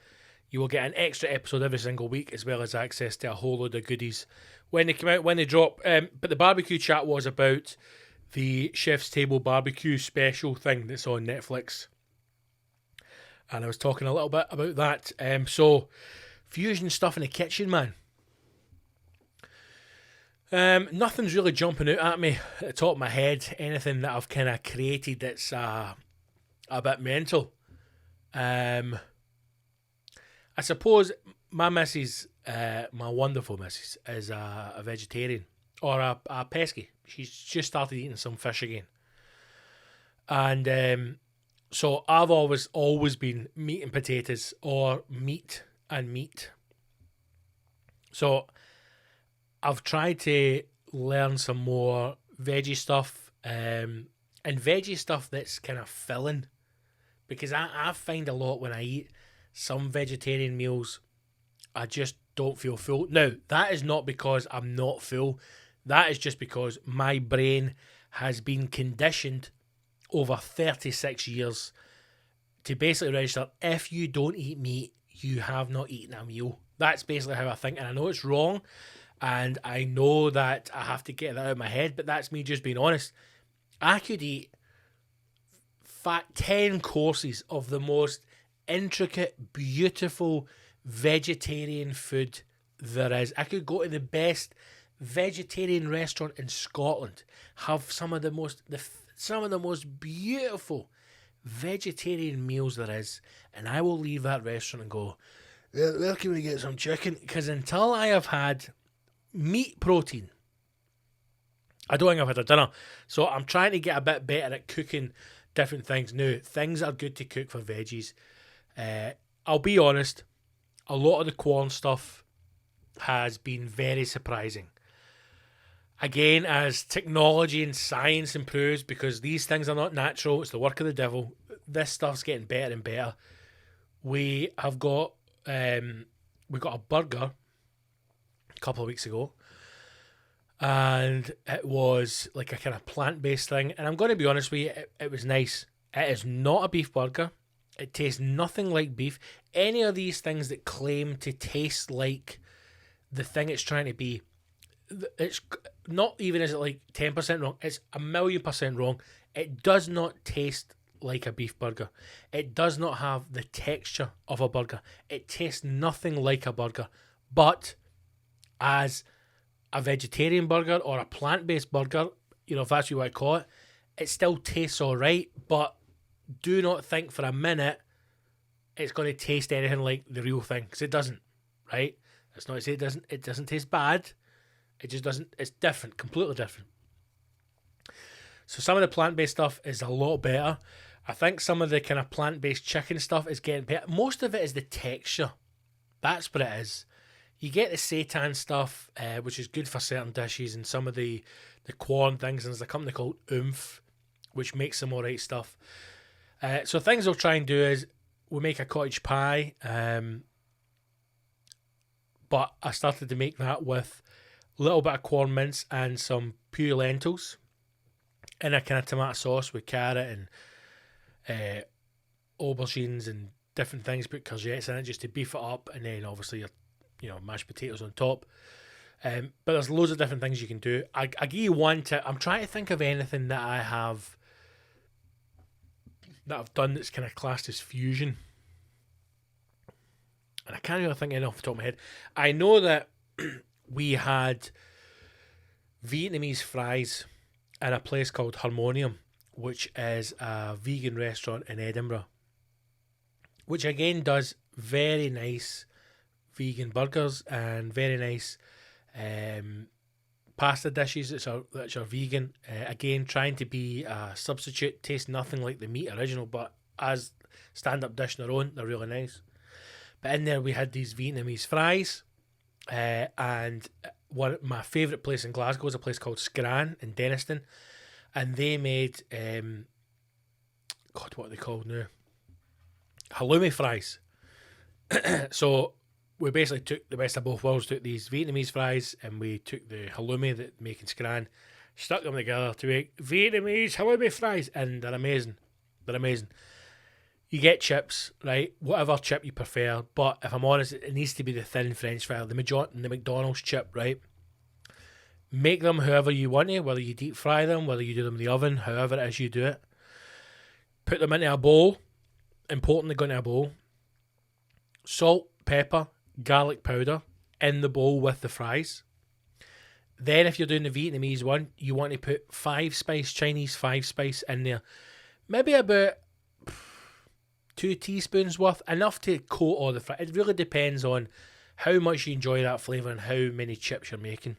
You will get an extra episode every single week, as well as access to a whole load of goodies when they come out, when they drop. But the barbecue chat was about the Chef's Table barbecue special thing that's on Netflix. And I was talking a little bit about that. So, fusion stuff in the kitchen, man. Nothing's really jumping out at me at the top of my head. Anything that I've kind of created that's a bit mental. I suppose my missus, my wonderful missus, is a vegetarian or a pesky. She's just started eating some fish again. And so I've always been meat and potatoes or meat and meat. So I've tried to learn some more veggie stuff and veggie stuff that's kind of filling. Because I find a lot when I eat some vegetarian meals, I just don't feel full. Now, that is not because I'm not full. That is just because my brain has been conditioned over 36 years to basically register, if you don't eat meat, you have not eaten a meal. That's basically how I think. And I know it's wrong. And I know that I have to get that out of my head. But that's me just being honest. I could eat 10 courses of the most intricate, beautiful vegetarian food there is. I could go to the best vegetarian restaurant in Scotland, have some of the most beautiful vegetarian meals there is, and I will leave that restaurant and go, where can we get some chicken? Because until I have had meat protein, I don't think I've had a dinner. So I'm trying to get a bit better at cooking different things. Now, things are good to cook for veggies. I'll be honest, a lot of the corn stuff has been very surprising. Again, as technology and science improves, because these things are not natural, it's the work of the devil, this stuff's getting better and better. We have got we got a burger a couple of weeks ago, and it was like a kind of plant-based thing, and I'm going to be honest with you, it was nice. It is not a beef burger. It tastes nothing like beef. Any of these things that claim to taste like the thing it's trying to be, it's not even, is it like 10% wrong, it's 1,000,000% wrong. It does not taste like a beef burger. It does not have the texture of a burger. It tastes nothing like a burger. But as a vegetarian burger or a plant-based burger, you know, if that's what you want to call it, it still tastes alright, but do not think for a minute it's going to taste anything like the real thing, because it doesn't, right? That's not to say it doesn't taste bad. It just doesn't. It's different, completely different. So some of the plant-based stuff is a lot better. I think some of the kind of plant-based chicken stuff is getting better. Most of it is the texture. That's what it is. You get the seitan stuff, which is good for certain dishes, and some of the corn things, and there's a company called Oomph, which makes some alright stuff. So things we'll try and do is we make a cottage pie, but I started to make that with a little bit of corn mince and some pure lentils in a kind of tomato sauce with carrot and aubergines and different things, put courgettes in it just to beef it up, and then obviously your mashed potatoes on top. But there's loads of different things you can do. I give you one tip. I'm trying to think of anything that I've done that's kind of classed as fusion, and I can't really think of it off the top of my head. I know that we had Vietnamese fries in a place called Harmonium, which is a vegan restaurant in Edinburgh, which again does very nice vegan burgers and very nice pasta dishes that are vegan. Again, trying to be a substitute, taste nothing like the meat original, but as stand-up dish on their own, they're really nice. But in there we had these Vietnamese fries, and one of my favourite place in Glasgow is a place called Scran in Denniston, and they made what are they called now? Halloumi fries. So we basically took the best of both worlds, took these Vietnamese fries and we took the halloumi that make in Scran, stuck them together to make Vietnamese halloumi fries, and they're amazing. They're amazing. You get chips, right? Whatever chip you prefer. But if I'm honest, it needs to be the thin French fry, the McDonald's chip, right? Make them however you want to, whether you deep fry them, whether you do them in the oven, however it is you do it. Put them into a bowl. Important, they go into a bowl. Salt, pepper, garlic powder in the bowl with the fries. Then if you're doing the Vietnamese one, you want to put Chinese 5-spice in there. Maybe about 2 teaspoons worth, enough to coat all the fries. It really depends on how much you enjoy that flavour and how many chips you're making.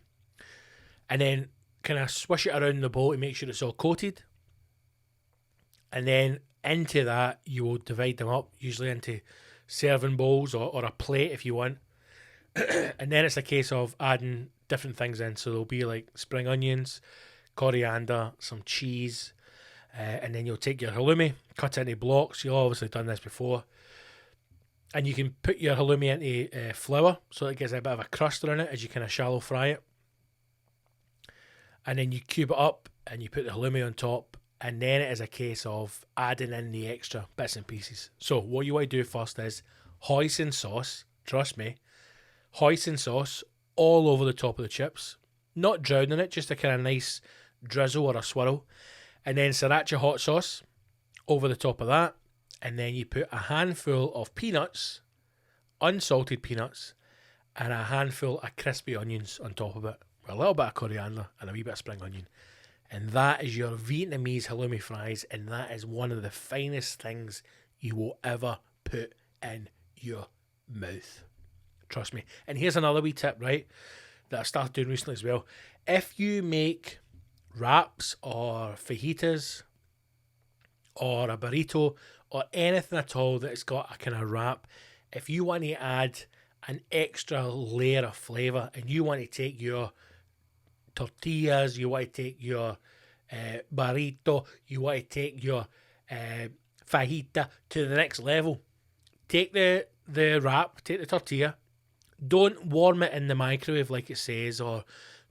And then kind of swish it around the bowl to make sure it's all coated. And then into that, you will divide them up, usually into serving bowls or a plate if you want. And then it's a case of adding different things in. So there'll be like spring onions, coriander, some cheese, and then you'll take your halloumi, cut it into blocks. You've obviously done this before. And you can put your halloumi into flour so it gets a bit of a crust on it as you kind of shallow fry it. And then you cube it up and you put the halloumi on top. And then it is a case of adding in the extra bits and pieces. So what you want to do first is hoisin sauce. Trust me. Hoisin sauce all over the top of the chips. Not drowning it, just a kind of nice drizzle or a swirl. And then sriracha hot sauce over the top of that. And then you put a handful of peanuts, unsalted peanuts, and a handful of crispy onions on top of it. With a little bit of coriander and a wee bit of spring onion. And that is your Vietnamese halloumi fries, and that is one of the finest things you will ever put in your mouth. Trust me. And here's another wee tip, right, that I started doing recently as well. If you make wraps or fajitas or a burrito or anything at all that's got a kind of wrap, if you want to add an extra layer of flavour and you want to take your tortillas, you want to take your burrito, you want to take your fajita to the next level, take the wrap, take the tortilla, don't warm it in the microwave like it says, or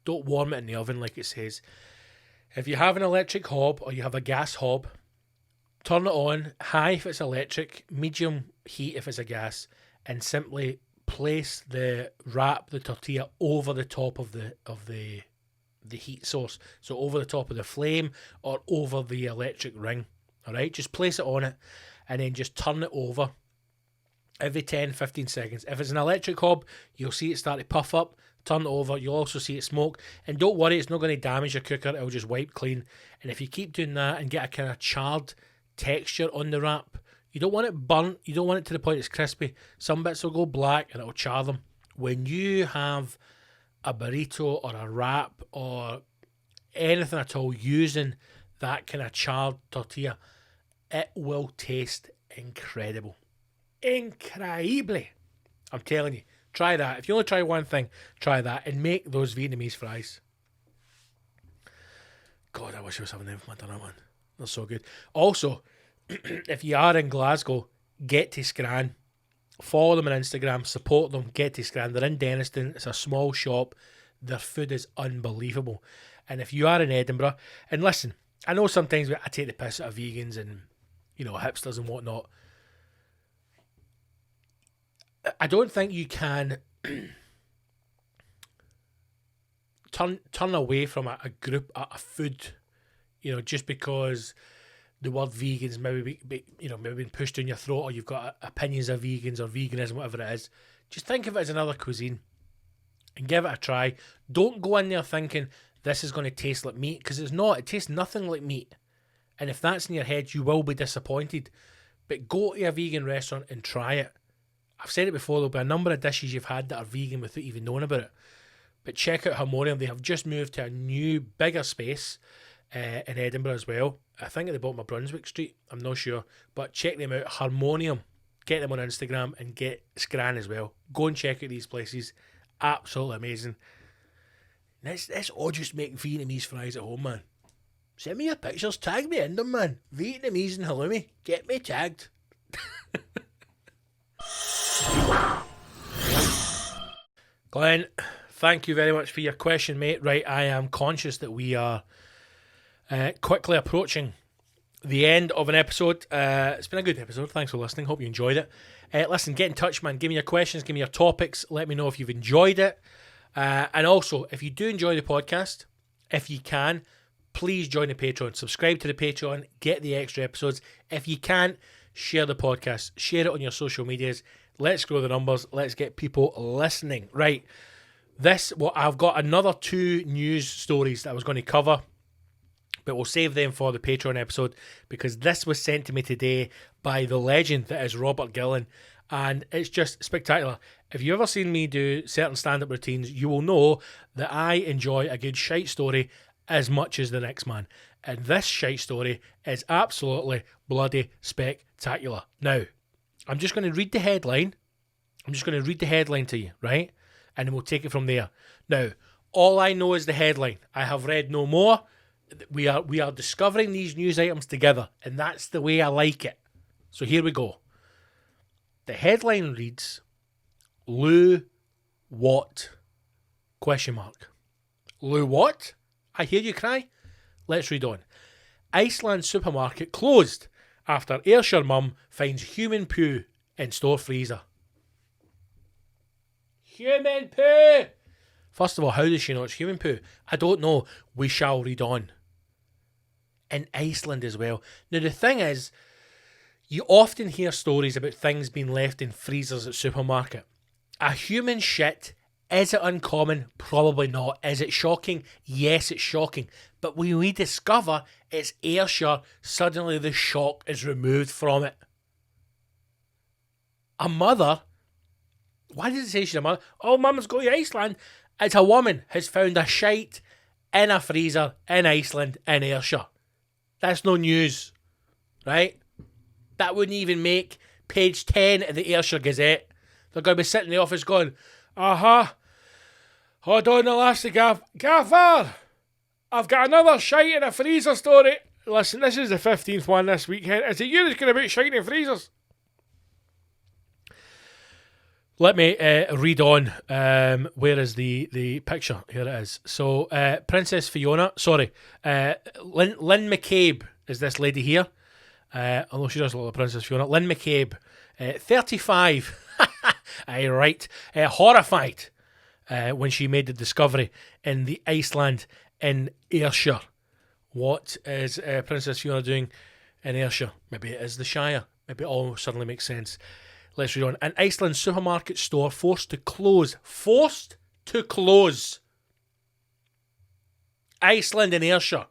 don't warm it in the oven like it says. If you have an electric hob or you have a gas hob, turn it on high if it's electric, medium heat if it's a gas, and simply place the wrap, the tortilla, over the top of the heat source. So over the top of the flame or over the electric ring. Alright, just place it on it and then just turn it over every 10-15 seconds. If it's an electric hob, you'll see it start to puff up. Turn it over, you'll also see it smoke. And don't worry, it's not going to damage your cooker, it'll just wipe clean. And if you keep doing that and get a kind of charred texture on the wrap, you don't want it burnt, you don't want it to the point it's crispy. Some bits will go black and it'll char them. When you have a burrito or a wrap or anything at all using that kind of charred tortilla, it will taste incredible. Incredibly. I'm telling you, try that. If you only try one thing, try that and make those Vietnamese fries. God, I wish I was having them from McDonald's, man. They're so good. Also, if you are in Glasgow, get to Scran. Follow them on Instagram, support them, get to Scran. They're in Denniston. It's a small shop. Their food is unbelievable. And if you are in Edinburgh, and listen, I know sometimes I take the piss out of vegans and, you know, hipsters and whatnot. I don't think you can turn away from a group, a food, you know, just because the word vegans maybe been pushed down your throat, or you've got opinions of vegans or veganism, whatever it is. Just think of it as another cuisine and give it a try. Don't go in there thinking this is going to taste like meat, because it's not. It tastes nothing like meat. And if that's in your head, you will be disappointed. But go to a vegan restaurant and try it. I've said it before, there'll be a number of dishes you've had that are vegan without even knowing about it. But check out Harmonium. They have just moved to a new, bigger space in Edinburgh as well. I think at the bottom of Brunswick Street. I'm not sure. But check them out. Harmonium. Get them on Instagram and get Scran as well. Go and check out these places. Absolutely amazing. Let's all just make Vietnamese fries at home, man. Send me your pictures. Tag me in them, man. Vietnamese and halloumi. Get me tagged. Glenn, thank you very much for your question, mate. Right, I am conscious that we are quickly approaching the end of an episode. It's been a good episode. Thanks for listening. Hope you enjoyed it. Listen, get in touch, man. Give me your questions. Give me your topics. Let me know if you've enjoyed it. And also, if you do enjoy the podcast, if you can, please join the Patreon. Subscribe to the Patreon. Get the extra episodes. If you can't, share the podcast. Share it on your social medias. Let's grow the numbers. Let's get people listening. Right. I've got another 2 news stories that I was going to cover, but we'll save them for the Patreon episode because this was sent to me today by the legend that is Robert Gillon, and it's just spectacular. If you've ever seen me do certain stand-up routines, you will know that I enjoy a good shite story as much as the next man, and this shite story is absolutely bloody spectacular. Now, I'm just going to read the headline. I'm just going to read the headline to you, right? And then we'll take it from there. Now, all I know is the headline. I have read no more. We are discovering these news items together, and that's the way I like it. So here we go. The headline reads, Lou what? Question mark. Lou what? I hear you cry. Let's read on. Iceland supermarket closed after Ayrshire mum finds human poo in store freezer. Human poo! First of all, how does she know it's human poo? I don't know. We shall read on. In Iceland as well. Now, the thing is, you often hear stories about things being left in freezers at supermarket. A human shit, is it uncommon? Probably not. Is it shocking? Yes, it's shocking. But when we discover it's Ayrshire, suddenly the shock is removed from it. A mother... Why does it say she's a mother? Oh, mum's going to Iceland. It's a woman has found a shite in a freezer in Iceland in Ayrshire. That's no news, right? That wouldn't even make page 10 of the Ayrshire Gazette. They're going to be sitting in the office going, hold on, Elastic Gaffer, I've got another shite in a freezer story. Listen, this is the 15th one this weekend. Is it you that's going to be shite in freezers? Let me read on. Where is the picture? Here it is. So, Princess Fiona, Lynn McCabe is this lady here. Although she does look like Princess Fiona. Lynn McCabe, 35. Aye, right. Horrified when she made the discovery in the Iceland in Ayrshire. What is Princess Fiona doing in Ayrshire? Maybe it is the Shire. Maybe it all suddenly makes sense. Let's read on. An Iceland supermarket store forced to close. Forced to close. Iceland and Ayrshire,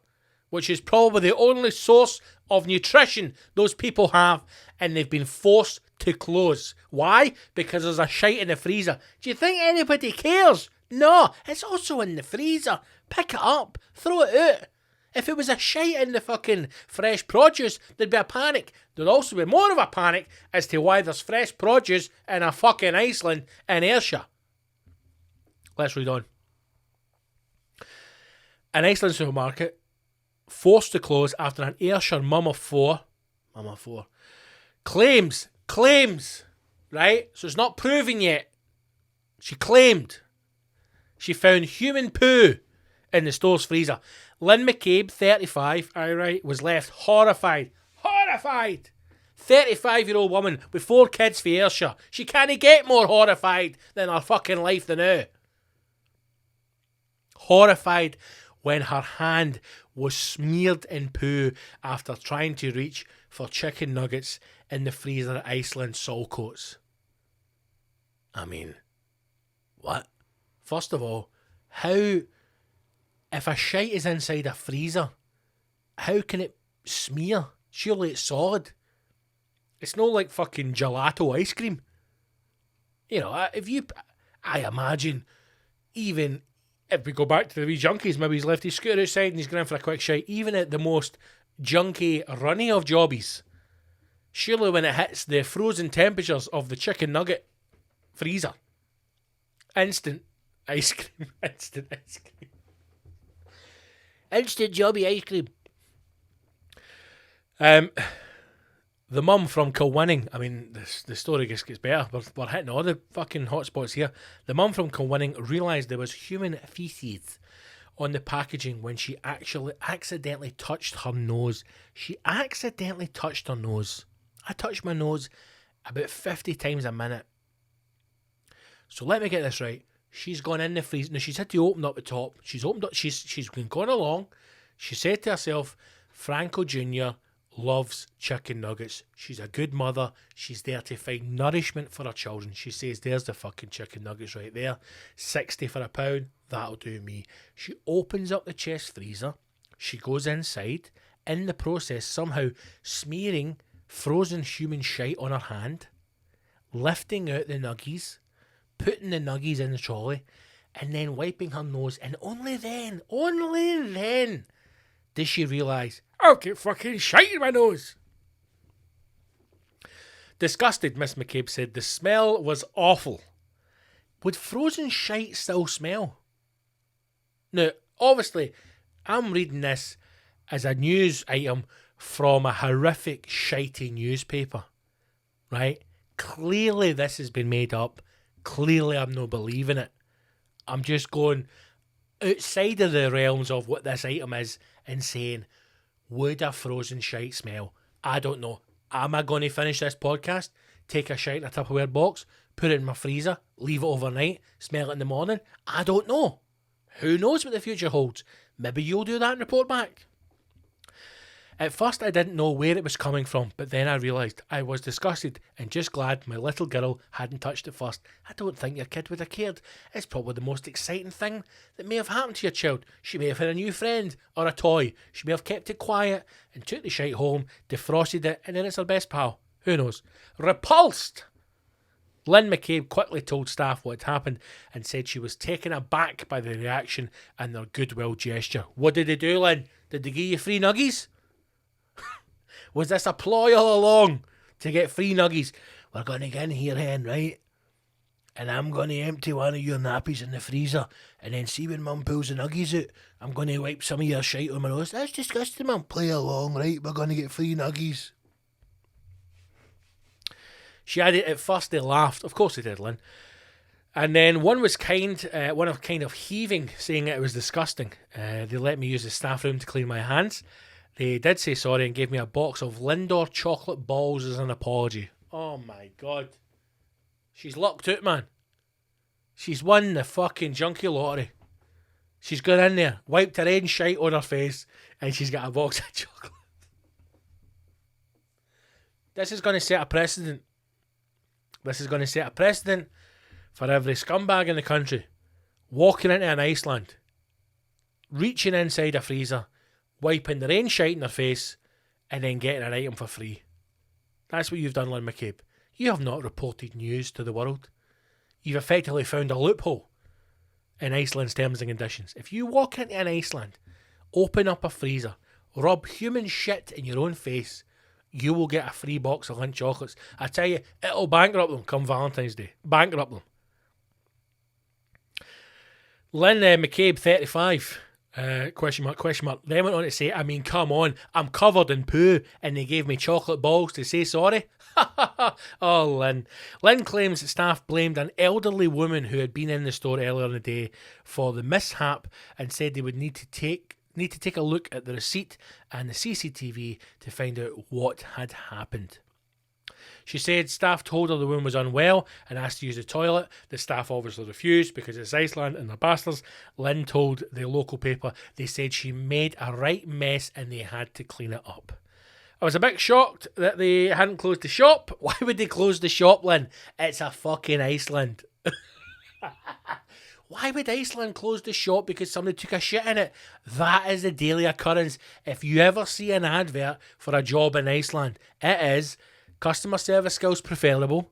which is probably the only source of nutrition those people have, and they've been forced to close. Why? Because there's a shite in the freezer. Do you think anybody cares? No, it's also in the freezer. Pick it up. Throw it out. If it was a shite in the fucking fresh produce, there'd be a panic. There'd also be more of a panic as to why there's fresh produce in a fucking Iceland in Ayrshire. Let's read on. An Iceland supermarket forced to close after an Ayrshire mum of four claims, right? So it's not proven yet. She claimed she found human poo in the store's freezer. Lynn McCabe, 35, was left horrified. 35-year-old woman with 4 kids for Ayrshire. She can't get more horrified than her fucking life than now. Horrified when her hand was smeared in poo after trying to reach for chicken nuggets in the freezer at Iceland Saltcoats. I mean, what? First of all, how... If a shite is inside a freezer, how can it smear? Surely it's solid. It's not like fucking gelato ice cream. You know, I imagine, even if we go back to the wee junkies, maybe he's left his scooter outside and he's going for a quick shite, even at the most junky runny of jobbies, surely when it hits the frozen temperatures of the chicken nugget freezer, instant ice cream. Instant jobby ice cream. The mum from Kilwinning, I mean, the story just gets better. We're hitting all the fucking hotspots here. The mum from Kilwinning realised there was human faeces on the packaging when she actually accidentally touched her nose. She accidentally touched her nose. I touch my nose about 50 times a minute. So let me get this right. She's gone in the freezer. Now, she's had to open up the top. She's opened up. She's been going along. She said to herself, Franco Jr. loves chicken nuggets. She's a good mother. She's there to find nourishment for her children. She says, there's the fucking chicken nuggets right there. 60 for a pound. That'll do me. She opens up the chest freezer. She goes inside. In the process, somehow smearing frozen human shite on her hand. Lifting out the nuggies. Putting the nuggies in the trolley. And then wiping her nose. And only then does she realise, I'll get fucking shite in my nose. Disgusted, Miss McCabe said the smell was awful. Would frozen shite still smell? Now, obviously, I'm reading this as a news item from a horrific, shitey newspaper, right? Clearly this has been made up. Clearly I'm not believing it. I'm just going outside of the realms of what this item is and saying, would a frozen shite smell? I don't know. Am I going to finish this podcast, take a shite in a Tupperware box, put it in my freezer, leave it overnight, smell it in the morning? I don't know. Who knows what the future holds? Maybe you'll do that and report back. At first I didn't know where it was coming from, but then I realised I was disgusted and just glad my little girl hadn't touched it first. I don't think your kid would have cared. It's probably the most exciting thing that may have happened to your child. She may have had a new friend or a toy. She may have kept it quiet and took the shite home, defrosted it, and then it's her best pal. Who knows? Repulsed! Lynn McCabe quickly told staff what had happened and said she was taken aback by the reaction and their goodwill gesture. What did they do, Lynn? Did they give you free nuggies? Was this a ploy all along to get free nuggies? We're going to get in here, Hen, right? And I'm going to empty one of your nappies in the freezer and then see when Mum pulls the nuggies out. I'm going to wipe some of your shite on my nose. That's disgusting, Mum. Play along, right? We're going to get free nuggies. She added, at first they laughed. Of course they did, Lynn. And then one was kind of heaving, saying it was disgusting. They let me use the staff room to clean my hands. They did say sorry and gave me a box of Lindor chocolate balls as an apology. Oh my God. She's lucked out, man. She's won the fucking junkie lottery. She's gone in there, wiped her own shite on her face, and she's got a box of chocolate. This is going to set a precedent. This is going to set a precedent for every scumbag in the country walking into an Iceland, reaching inside a freezer, wiping their own shite in their face, and then getting an item for free. That's what you've done, Lynn McCabe. You have not reported news to the world. You've effectively found a loophole in Iceland's terms and conditions. If you walk into an Iceland, open up a freezer, rub human shit in your own face, you will get a free box of Lindt chocolates. I tell you, it'll bankrupt them come Valentine's Day. Bankrupt them. Lynn McCabe, 35. Question mark. Then went on to say, I mean, come on, I'm covered in poo and they gave me chocolate balls to say sorry. Oh, Lynn. Lynn claims that staff blamed an elderly woman who had been in the store earlier in the day for the mishap and said they would need to take a look at the receipt and the CCTV to find out what had happened. She said staff told her the woman was unwell and asked to use the toilet. The staff obviously refused because it's Iceland and they're bastards. Lynn told the local paper they said she made a right mess and they had to clean it up. I was a bit shocked that they hadn't closed the shop. Why would they close the shop, Lynn? It's a fucking Iceland. Why would Iceland close the shop because somebody took a shit in it? That is a daily occurrence. If you ever see an advert for a job in Iceland, it is customer service skills preferable,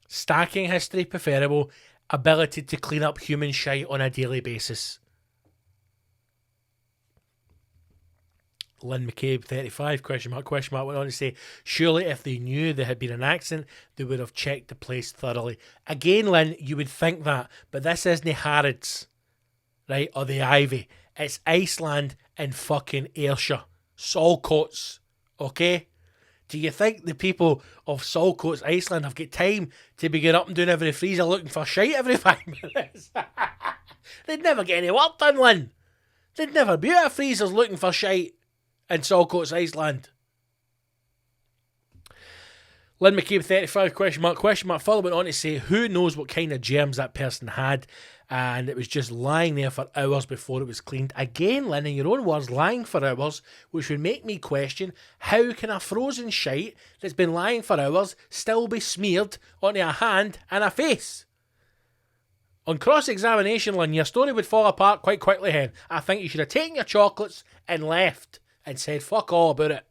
stacking history preferable, ability to clean up human shite on a daily basis. Lynn McCabe, 35, question mark, went on to say, surely if they knew there had been an accident, they would have checked the place thoroughly. Again, Lynn, you would think that, but this isn't Harrods, right, or the Ivy. It's Iceland and fucking Ayrshire. Saltcoats, okay? Do you think the people of Saltcoats, Iceland, have got time to be getting up and doing every freezer looking for shite every 5 minutes? They'd never get any work done, Lynn. There'd never be out of freezers looking for shite in Saltcoats, Iceland. Lynn McCabe 35 question mark. Further went on to say, who knows what kind of germs that person had, and it was just lying there for hours before it was cleaned. Again, Lynn, in your own words, lying for hours, which would make me question, how can a frozen shite that's been lying for hours still be smeared onto a hand and a face? On cross-examination, Lynn, your story would fall apart quite quickly, hen. I think you should have taken your chocolates and left and said fuck all about it.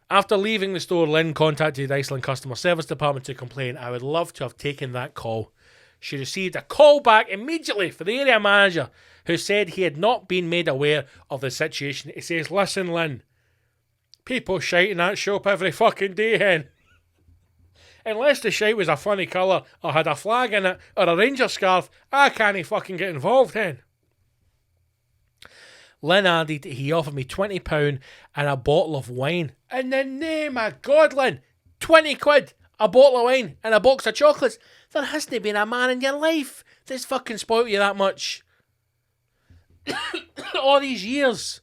After leaving the store, Lynn contacted the Iceland Customer Service Department to complain. I would love to have taken that call. She received a call back immediately for the area manager, who said he had not been made aware of the situation. He says, listen, Lynn, people shite in that shop every fucking day, hen. Unless the shite was a funny colour, or had a flag in it, or a ranger scarf, I can't fucking get involved, hen. Lynn added he offered me £20 and a bottle of wine. In the name of God, Lynn, 20 quid, a bottle of wine and a box of chocolates. There hasn't been a man in your life that's fucking spoilt you that much. All these years.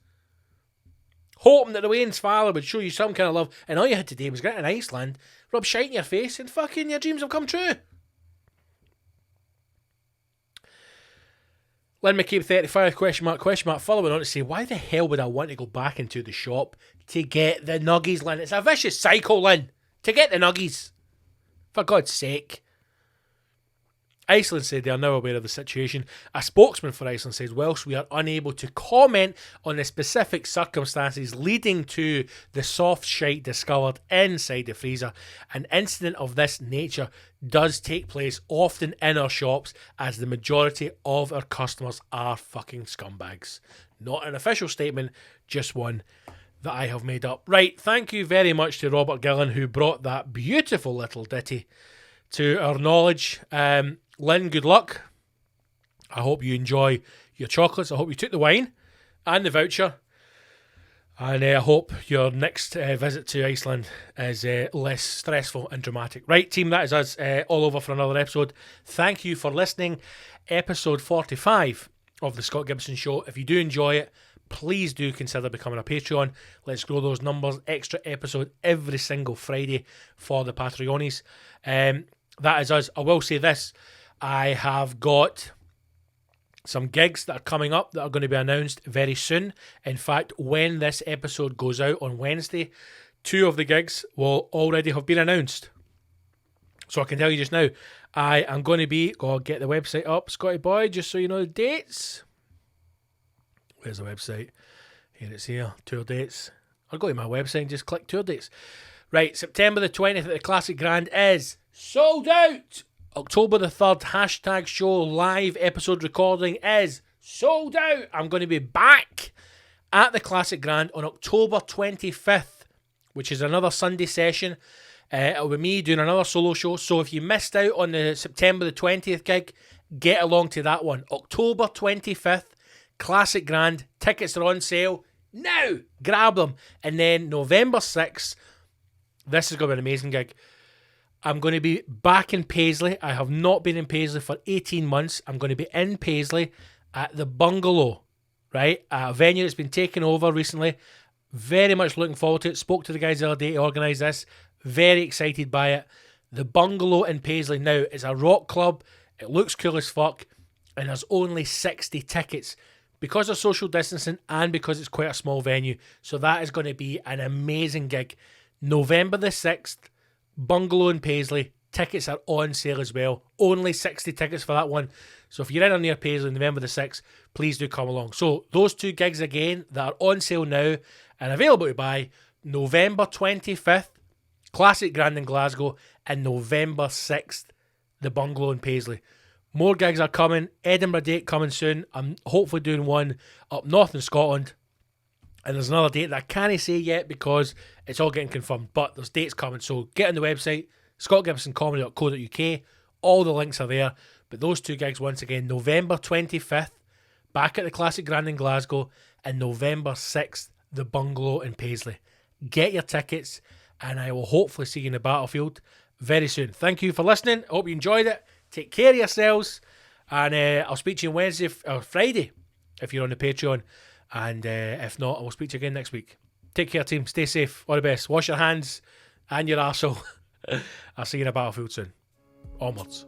Hoping that the Wayne's father would show you some kind of love, and all you had to do was get in Iceland, rub shite in your face, and fucking your dreams have come true. Lynn McCabe 35 question mark. Following on to say, why the hell would I want to go back into the shop to get the nuggies, Lynn? It's a vicious cycle, Lynn. To get the nuggies. For God's sake. Iceland said they are now aware of the situation. A spokesman for Iceland says, whilst we are unable to comment on the specific circumstances leading to the soft shite discovered inside the freezer, an incident of this nature does take place often in our shops, as the majority of our customers are fucking scumbags. Not an official statement, just one that I have made up. Right, thank you very much to Robert Gillen, who brought that beautiful little ditty to our knowledge. Lynn, good luck. I hope you enjoy your chocolates. I hope you took the wine and the voucher. And I hope your next visit to Iceland is less stressful and dramatic. Right, team, that is us all over for another episode. Thank you for listening. Episode 45 of The Scott Gibson Show. If you do enjoy it, please do consider becoming a Patreon. Let's grow those numbers. Extra episode every single Friday for the Patreonies. That is us. I will say this. I have got some gigs that are coming up that are going to be announced very soon. In fact, when this episode goes out on Wednesday, 2 of the gigs will already have been announced. So I can tell you just now, I am going to be, go get the website up, Scotty boy, just so you know the dates. Where's the website? Here it's here, tour dates. I'll go to my website and just click tour dates. Right, September the 20th at the Classic Grand is sold out. October the 3rd, hashtag show live episode recording is sold out. I'm going to be back at the Classic Grand on October 25th, which is another Sunday session. It'll be me doing another solo show. So if you missed out on the September the 20th gig, get along to that one. October 25th, Classic Grand. Tickets are on sale now. Grab them. And then November 6th, this is going to be an amazing gig. I'm going to be back in Paisley. I have not been in Paisley for 18 months. I'm going to be in Paisley at the Bungalow, right? A venue that's been taken over recently. Very much looking forward to it. Spoke to the guys the other day to organise this. Very excited by it. The Bungalow in Paisley now is a rock club. It looks cool as fuck. And there's only 60 tickets because of social distancing and because it's quite a small venue. So that is going to be an amazing gig. November the 6th. Bungalow in Paisley. Tickets are on sale as well. Only 60 tickets for that one. So if you're in or near Paisley November the 6th, please do come along. So those 2 gigs again that are on sale now and available to buy. November 25th, Classic Grand in Glasgow, and November 6th, the Bungalow in Paisley. More gigs are coming. Edinburgh date coming soon. I'm hopefully doing one up north in Scotland. And there's another date that I can't say yet because it's all getting confirmed. But there's dates coming. So get on the website, scottgibsoncomedy.co.uk. All the links are there. But those 2 gigs, once again, November 25th, back at the Classic Grand in Glasgow, and November 6th, the Bungalow in Paisley. Get your tickets, and I will hopefully see you in the battlefield very soon. Thank you for listening. I hope you enjoyed it. Take care of yourselves. And I'll speak to you on Wednesday or Friday if you're on the Patreon. And if not, I will speak to you again next week. Take care, team. Stay safe. All the best. Wash your hands and your arsehole. I'll see you in a battlefield soon. Onwards.